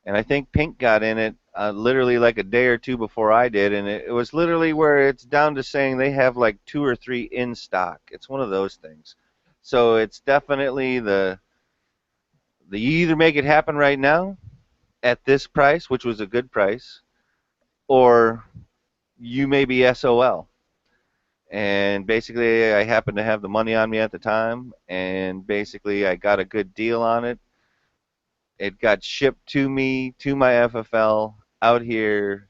And I think Pink got in it literally like a day or two before I did. And it was literally where it's down to saying they have like 2 or 3 in stock. It's one of those things. So it's definitely you either make it happen right now at this price, which was a good price, or you may be SOL. And basically, I happened to have the money on me at the time, and basically, I got a good deal on it. It got shipped to me, to my FFL, out here,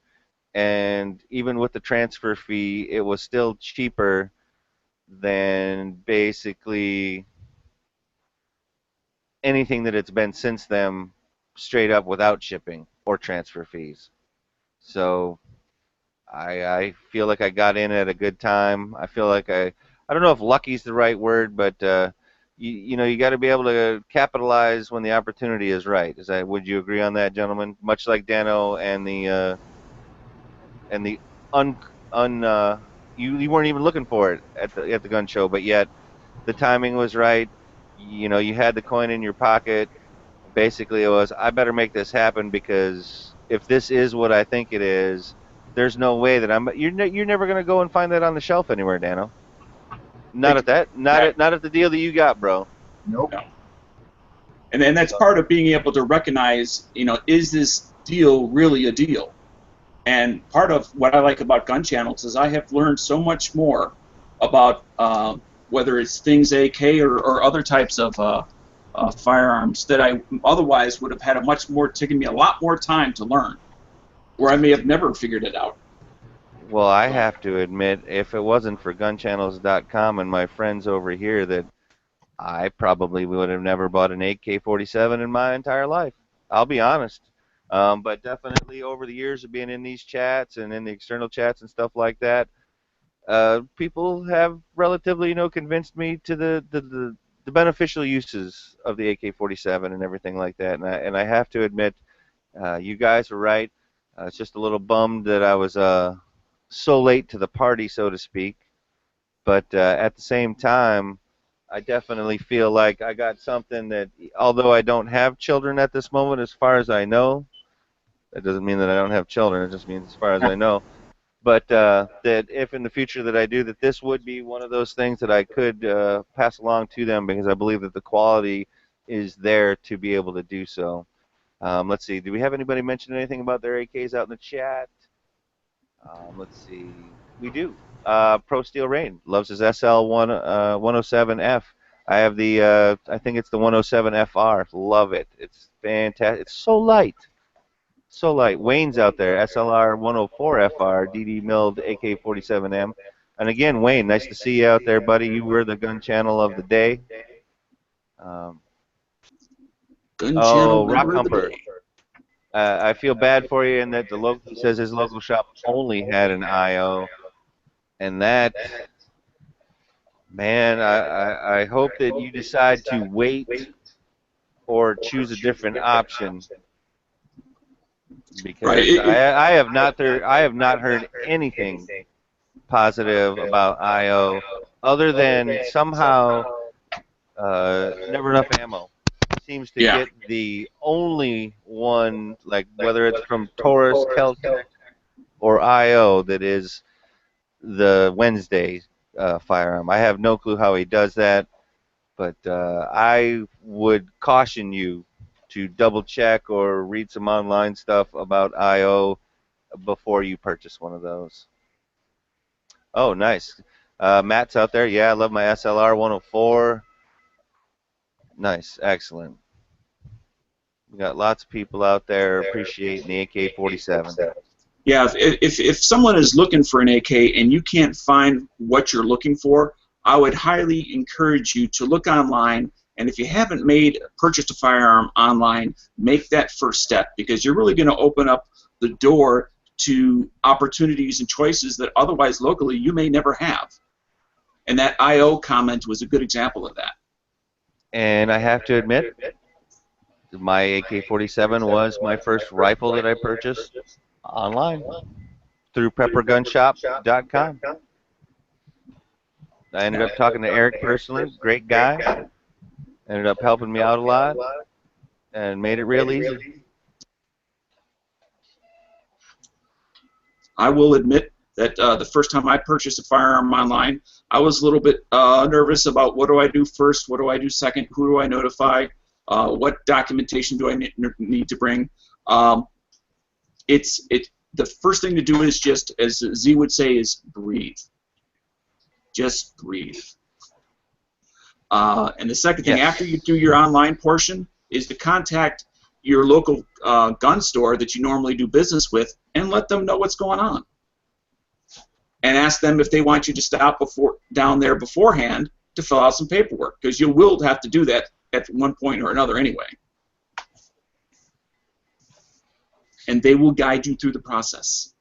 and even with the transfer fee, it was still cheaper than basically anything that it's been since then, straight up without shipping or transfer fees. So I feel like I got in at a good time. I feel like I don't know if lucky is the right word, but you know, you got to be able to capitalize when the opportunity is right. Would you agree on that, gentlemen? Much like Dano and the un un you weren't even looking for it at the gun show, but yet the timing was right. You know, you had the coin in your pocket. Basically, it was, I better make this happen, because if this is what I think it is, there's no way that you're never going to go and find that on the shelf anywhere, Dano. Not at that. Not at the deal that you got, bro. Nope. No. And that's part of being able to recognize, you know, is this deal really a deal? And part of what I like about gun channels is I have learned so much more about whether it's Things AK or other types of firearms that I otherwise would have had taken me a lot more time to learn, where I may have never figured it out. Well, I have to admit, if it wasn't for gunchannels.com and my friends over here, that I probably would have never bought an AK-47 in my entire life. I'll be honest. But definitely over the years of being in these chats and in the external chats and stuff like that, people have relatively, convinced me to the beneficial uses of the AK-47 and everything like that. And I have to admit, you guys were right. It's just a little bummed that I was so late to the party, so to speak. But at the same time, I definitely feel like I got something that, although I don't have children at this moment, as far as I know, that doesn't mean that I don't have children. It just means as far as I know. But that if in the future that I do, that this would be one of those things that I could pass along to them, because I believe that the quality is there to be able to do so. Let's see. Do we have anybody mention anything about their AKs out in the chat? Let's see. We do. Pro Steel Rain loves his SL1 107F. I have the I think it's the 107FR. Love it. It's fantastic. It's so light. So light. Wayne's out there. SLR 104FR DD milled AK-47M. And again, Wayne, nice to see you out there, buddy. You were the gun channel of the day. Gun channel Rock member of the Humper. day. I feel bad for you in that he says his local shop only had an IO, and that, man, I hope that you decide to wait or choose a different option, because Right. I have not heard anything positive about IO other than somehow never enough ammo seems to Yeah. get the only one, like whether it's from Taurus, Kel-Tec, or IO, that is the Wednesday firearm. I have no clue how he does that, but I would caution you to double check or read some online stuff about IO before you purchase one of those. Oh, nice. Matt's out there. Yeah, I love my SLR 104. Nice, excellent. We got lots of people out there appreciating the AK-47. Yeah, if someone is looking for an AK and you can't find what you're looking for, I would highly encourage you to look online, and if you haven't purchased a firearm online, make that first step, because you're really going to open up the door to opportunities and choices that otherwise locally you may never have. And that IO comment was a good example of that. And I have to admit, my AK-47 was my first rifle that I purchased online through preppergunshop.com. I ended up talking to Eric personally, great guy. Ended up helping me out a lot and made it real easy. I will admit that the first time I purchased a firearm online, I was a little bit nervous about what do I do first, what do I do second, who do I notify, what documentation do I need to bring. The first thing to do is just, as Z would say, is breathe. Just breathe. And the second thing, after you do your online portion, is to contact your local gun store that you normally do business with and let them know what's going on. And ask them if they want you to stop down there beforehand to fill out some paperwork, because you will have to do that at one point or another anyway. And they will guide you through the process.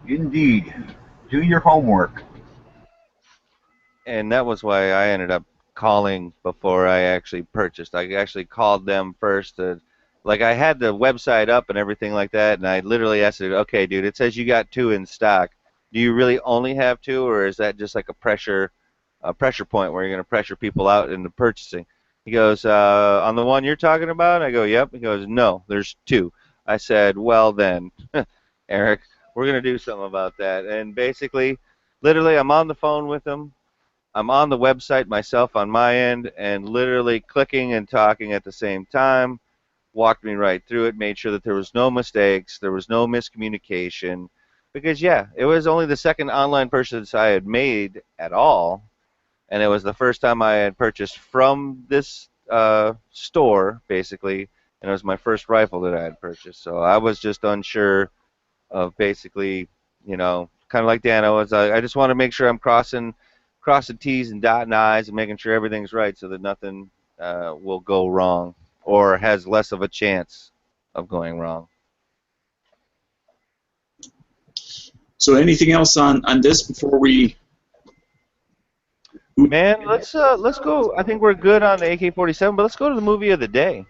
Indeed. Do your homework. And that was why I ended up calling before I actually purchased. I actually called them first. Like I had the website up and everything like that, and I literally asked it, okay, dude, it says you got two in stock. Do you really only have two, or is that just like a pressure point where you're going to pressure people out into purchasing? He goes, on the one you're talking about? I go, yep. He goes, no, there's two. I said, well then, Eric, we're going to do something about that. And basically, literally, I'm on the phone with him. I'm on the website myself on my end and literally clicking and talking at the same time, walked me right through it, made sure that there was no mistakes, there was no miscommunication. Because, yeah, it was only the second online purchase I had made at all, and it was the first time I had purchased from this store, basically, and it was my first rifle that I had purchased. So I was just unsure of basically, kind of like Dan, I just want to make sure I'm crossing T's and dotting I's and making sure everything's right so that nothing will go wrong or has less of a chance of going wrong. So anything else on this before we? Man, let's go. I think we're good on the AK-47, but let's go to the movie of the day.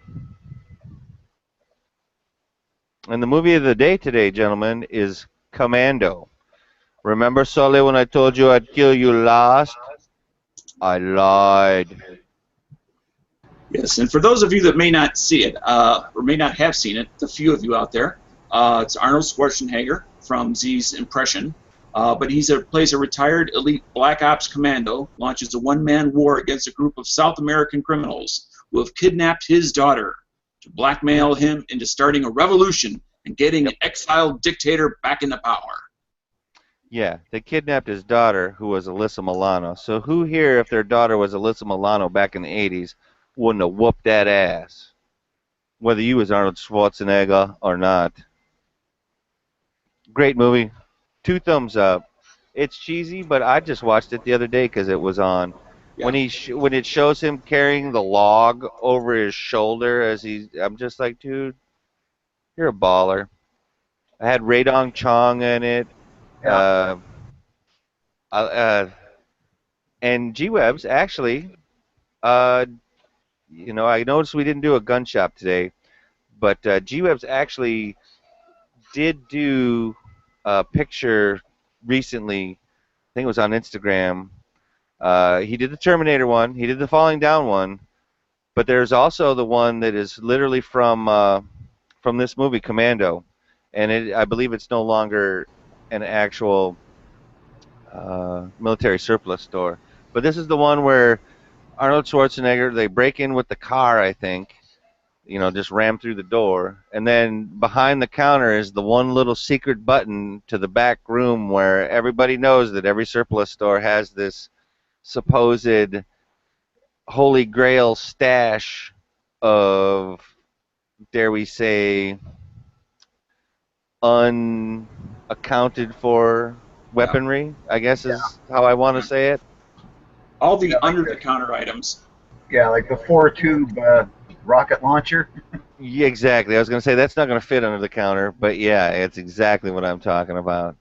And the movie of the day today, gentlemen, is Commando. Remember, Sully, when I told you I'd kill you last? I lied. Yes, and for those of you that may not see it, or may not have seen it, the few of you out there, it's Arnold Schwarzenegger from Z's Impression, but plays a retired elite Black Ops commando, launches a one-man war against a group of South American criminals who have kidnapped his daughter to blackmail him into starting a revolution and getting an exiled dictator back into power. Yeah, they kidnapped his daughter, who was Alyssa Milano. So who here, if their daughter was Alyssa Milano back in the 80s, wouldn't have whooped that ass? Whether you was Arnold Schwarzenegger or not. Great movie. 2 thumbs up. It's cheesy, but I just watched it the other day because it was on. Yeah. When it shows him carrying the log over his shoulder I'm just like, dude, you're a baller. I had Radong Chong in it. Yeah. Uh, uh, and G-Webs actually, uh, I noticed we didn't do a gun shop today, but G-Webs actually did do a picture recently. I think it was on Instagram. He did the Terminator one. He did the Falling Down one. But there's also the one that is literally from this movie, Commando, and I believe it's no longer an actual military surplus store. But this is the one where Arnold Schwarzenegger, they break in with the car, I think, just ram through the door. And then behind the counter is the one little secret button to the back room where everybody knows that every surplus store has this supposed holy grail stash of, dare we say, unaccounted for weaponry, I guess is how I want to say it. All the Yeah, like under-the-counter items. Yeah, like the 4-tube rocket launcher. Yeah, exactly. I was going to say that's not going to fit under the counter, but yeah, it's exactly what I'm talking about.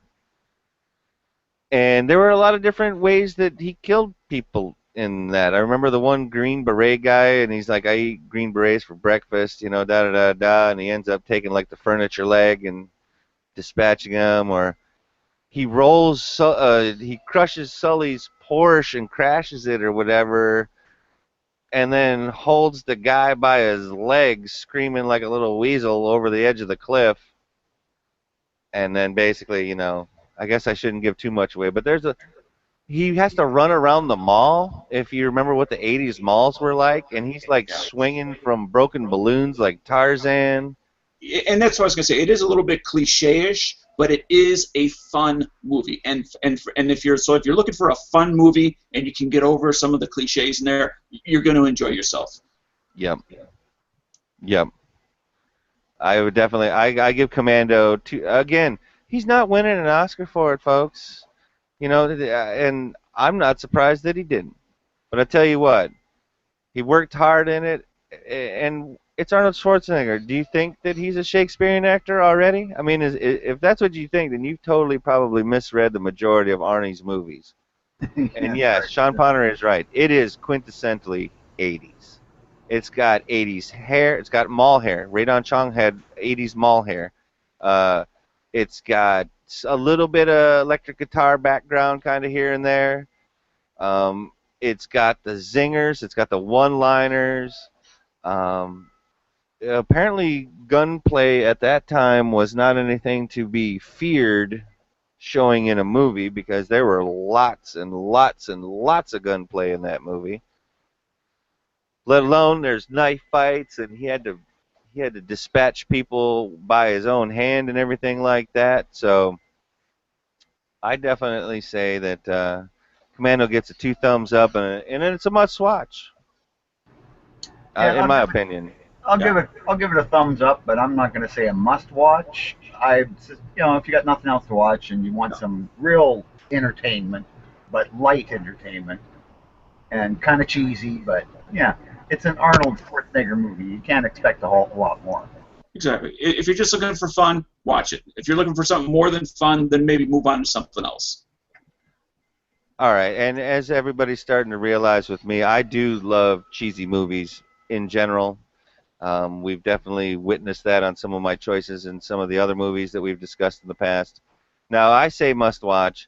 And there were a lot of different ways that he killed people in that. I remember the one Green Beret guy, and he's like, I eat Green Berets for breakfast, da da da da, and he ends up taking like the furniture leg and dispatching them, or he crushes Sully's Porsche and crashes it or whatever, and then holds the guy by his legs, screaming like a little weasel over the edge of the cliff. And then basically, I guess I shouldn't give too much away, but he has to run around the mall, if you remember what the 80s malls were like, and he's like swinging from broken balloons like Tarzan. And that's what I was going to say. It is a little bit cliche-ish, but it is a fun movie. And if you're looking for a fun movie and you can get over some of the cliches in there, you're going to enjoy yourself. Yep. I would definitely. I give Commando again. He's not winning an Oscar for it, folks. And I'm not surprised that he didn't. But I tell you what, he worked hard in it, and It's Arnold Schwarzenegger. Do you think that he's a Shakespearean actor already? I mean, if that's what you think, then you've totally probably misread the majority of Arnie's movies. And Yeah, yes, sorry. Sean Connery is right. It is quintessentially 80s. It's got 80s hair. It's got mall hair. Radon Chong had 80s mall hair. Uh, it's got a little bit of electric guitar background kind of here and there. Um, it's got the zingers. It's got the one-liners. Um, Apparently, gunplay at that time was not anything to be feared showing in a movie because there were lots and lots and lots of gunplay in that movie. Let alone there's knife fights and he had to dispatch people by his own hand and everything like that. So I definitely say that Commando gets a two thumbs up and it's a must watch, Yeah, in my opinion. Yeah. I'll give it a thumbs up, but I'm not going to say a must watch. If you got nothing else to watch and you want some real entertainment, but light entertainment and kind of cheesy, but yeah, it's an Arnold Schwarzenegger movie. You can't expect a whole lot more. Exactly. If you're just looking for fun, watch it. If you're looking for something more than fun, then maybe move on to something else. All right, and as everybody's starting to realize with me, I do love cheesy movies in general. We've definitely witnessed that on some of my choices and some of the other movies that we've discussed in the past. Now, I say must watch.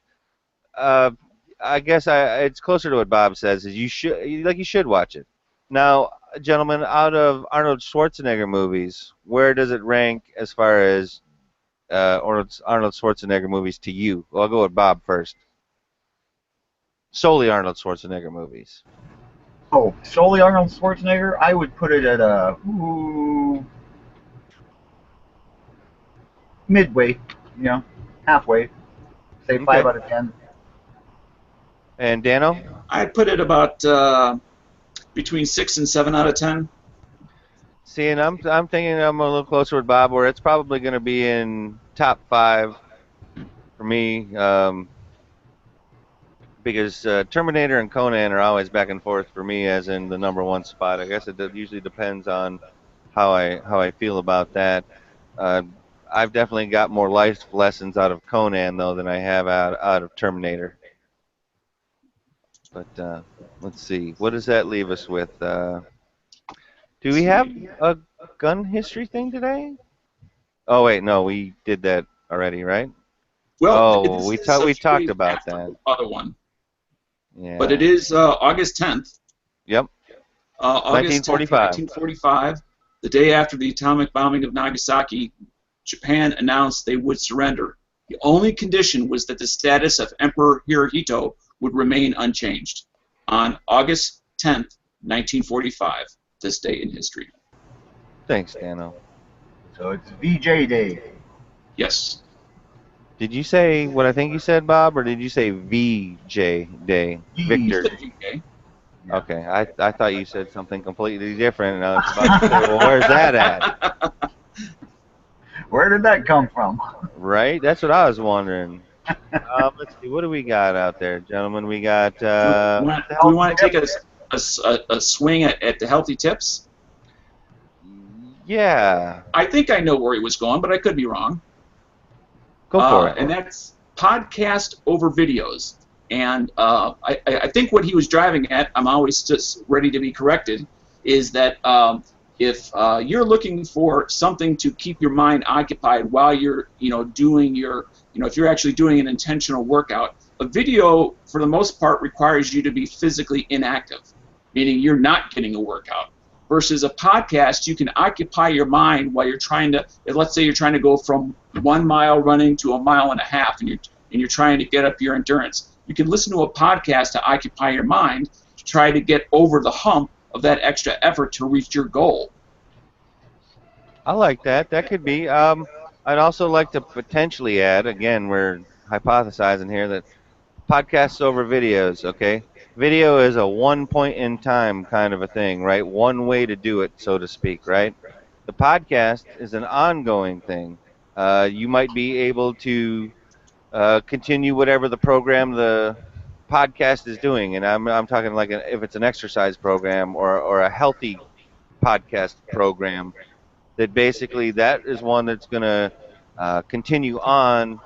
Uh, I guess it's closer to what Bob says. Is you should watch it. Now, gentlemen, out of Arnold Schwarzenegger movies, where does it rank as far as Arnold Schwarzenegger movies to you? Well, I'll go with Bob first. Solely Arnold Schwarzenegger movies. Oh, solely Arnold Schwarzenegger, I would put it at a midway, halfway. Say Okay. 5 out of 10. And Dano? I'd put it about between 6 and 7 out of 10. See, and I'm thinking I'm a little closer with Bob, where it's probably going to be in top five for me, because Terminator and Conan are always back and forth for me as in the number one spot. I guess it usually depends on how I feel about that. Uh, I've definitely got more life lessons out of Conan though than I have out of Terminator. But let's see, what does that leave us with? Do we have See. a gun history thing today? Oh wait, no, we did that already, right? Well, Oh, this we is talked a we few talked days about after that. the other one, but it Yeah. is August 10th. Yep. August 10th, 1945. 1945, the day after the atomic bombing of Nagasaki, Japan announced they would surrender. The only condition was that the status of Emperor Hirohito would remain unchanged. On August 10th, 1945, this day in history. Thanks, Dano. So it's VJ Day. Yes. Did you say what I think you said, Bob, or did you say VJ Day? You Victor. said VK. Yeah. Okay, I thought you said something completely different, and I was about to say, well, where's that at? Where did that come from? Right? That's what I was wondering. Let's see, what do we got out there, gentlemen? We got Do we want to take a swing at the healthy tips? yeah, I think I know where he was going, but I could be wrong. go for it. And that's podcast over videos. And I think what he was driving at, I'm always just ready to be corrected, is that if you're looking for something to keep your mind occupied while you're, doing your, if you're actually doing an intentional workout, a video, for the most part, requires you to be physically inactive, meaning you're not getting a workout. Versus a podcast, you can occupy your mind while you're trying to, let's say you're trying to go from 1 mile running to 1.5 miles, and you're trying to get up your endurance. You can listen to a podcast to occupy your mind to try to get over the hump of that extra effort to reach your goal. I like that. That could be. I'd also like to potentially add, again, we're hypothesizing here that podcasts over videos, okay? Video is a one point in time kind of a thing, right? One way to do it, so to speak, right? The podcast is an ongoing thing. You might be able to continue whatever the program the podcast is doing, and I'm talking like if it's an exercise program or a healthy podcast program, that basically that is one that's going to continue on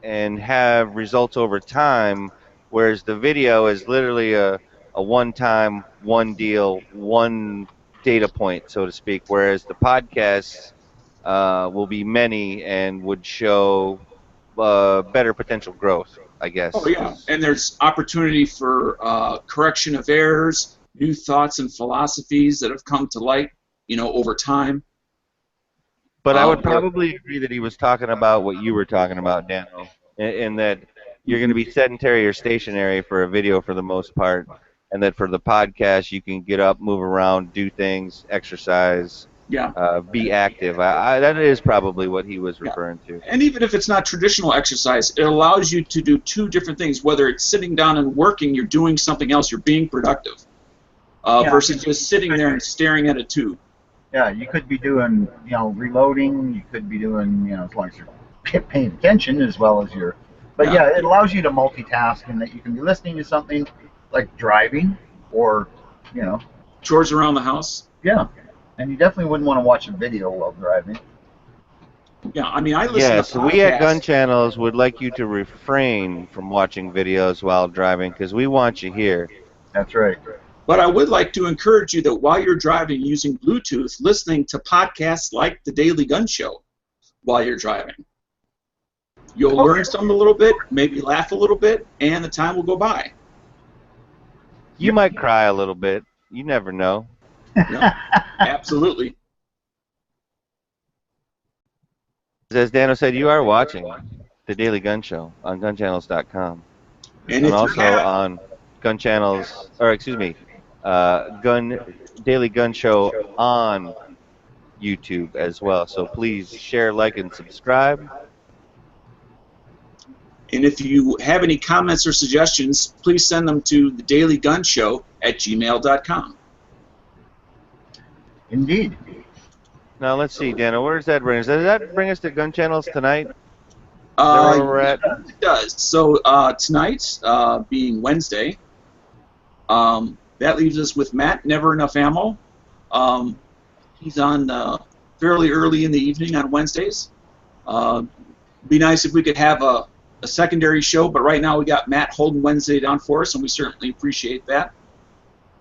and have results over time, whereas the video is literally a one-time, one deal, one data point, so to speak, whereas the podcasts will be many and would show better potential growth, I Oh guess. yeah, and there's opportunity for correction of errors, new thoughts and philosophies that have come to light, over time. But I would Where- probably agree that he was talking about what you were talking about, Daniel, in that you're going to be sedentary or stationary for a video for the most part, and that for the podcast you can get up, move around, do things, exercise, yeah, be active. That is probably what he was yeah. referring to. And even if it's not traditional exercise, it allows you to do two different things. Whether it's sitting down and working, you're doing something else, you're being productive, versus just sitting there and staring at a tube. Yeah, you could be doing, reloading. You could be doing, as long as you're paying attention as well as you're. But yeah, it allows you to multitask, and that you can be listening to something like driving, or, Chores around the house. yeah. And you definitely wouldn't want to watch a video while driving. Yeah, I mean, I listen Yes, to we at Gun podcasts. Channels would like you to refrain from watching videos while driving because we want you here. That's right. But I would like to encourage you that while you're driving using Bluetooth, listening to podcasts like The Daily Gun Show while you're driving. You'll learn something a little bit, maybe laugh a little bit, and the time will go by. You might cry a little bit. You never know. Yeah, absolutely. As Dano said, you are watching The Daily Gun Show on gunchannels.com. And And if also you have, on Gun Channels, or excuse me, Daily Gun Show on YouTube as well. So please share, like, and subscribe. and if you have any comments or suggestions, please send them to thedailygunshow@gmail.com. Indeed. Now let's see, Dano, where does that bring us? Does that bring us to Gun Channels tonight? Is that where we're at? It does. So tonight, being Wednesday, that leaves us with Matt, Never Enough Ammo. He's on fairly early in the evening on Wednesdays. Be nice if we could have a secondary show, but right now we got Matt holding Wednesday down for us, and we certainly appreciate that.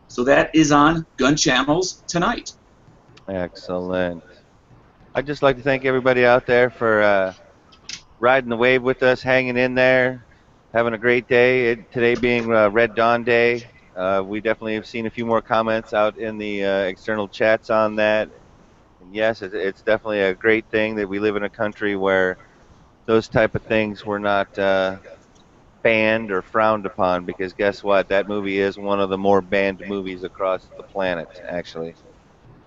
So that is on Gun Channels tonight. Excellent. I'd just like to thank everybody out there for riding the wave with us, hanging in there, having a great day. Today being Red Dawn Day, we definitely have seen a few more comments out in the external chats on that. And yes, it's definitely a great thing that we live in a country where those type of things were not banned or frowned upon, because guess what? That movie is one of the more banned movies across the planet, actually.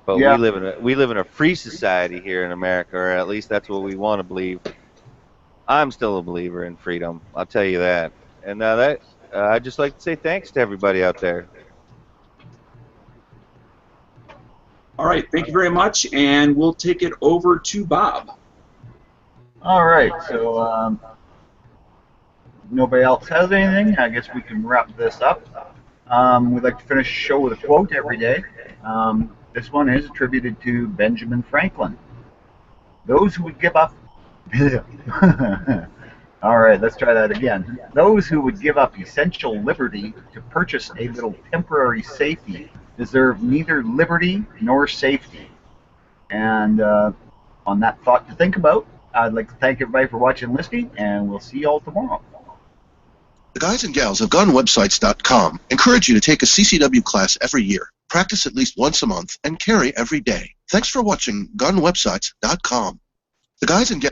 But Yeah. we live in a free society here in America, or at least that's what we want to believe. I'm still a believer in freedom. I'll tell you that. And I'd just like to say thanks to everybody out there. All right, thank you very much, and we'll take it over to Bob. All right. So nobody else has anything. I guess we can wrap this up. We'd like to finish the show with a quote every day. This one is attributed to Benjamin Franklin. Those who would give up. All right, let's try that again. Those who would give up essential liberty to purchase a little temporary safety deserve neither liberty nor safety. And on that thought to think about, I'd like to thank everybody for watching and listening, and we'll see you all tomorrow. The guys and gals of GunWebsites.com encourage you to take a CCW class every year, practice at least once a month, and carry every day. Thanks for watching GunWebsites.com. The guys and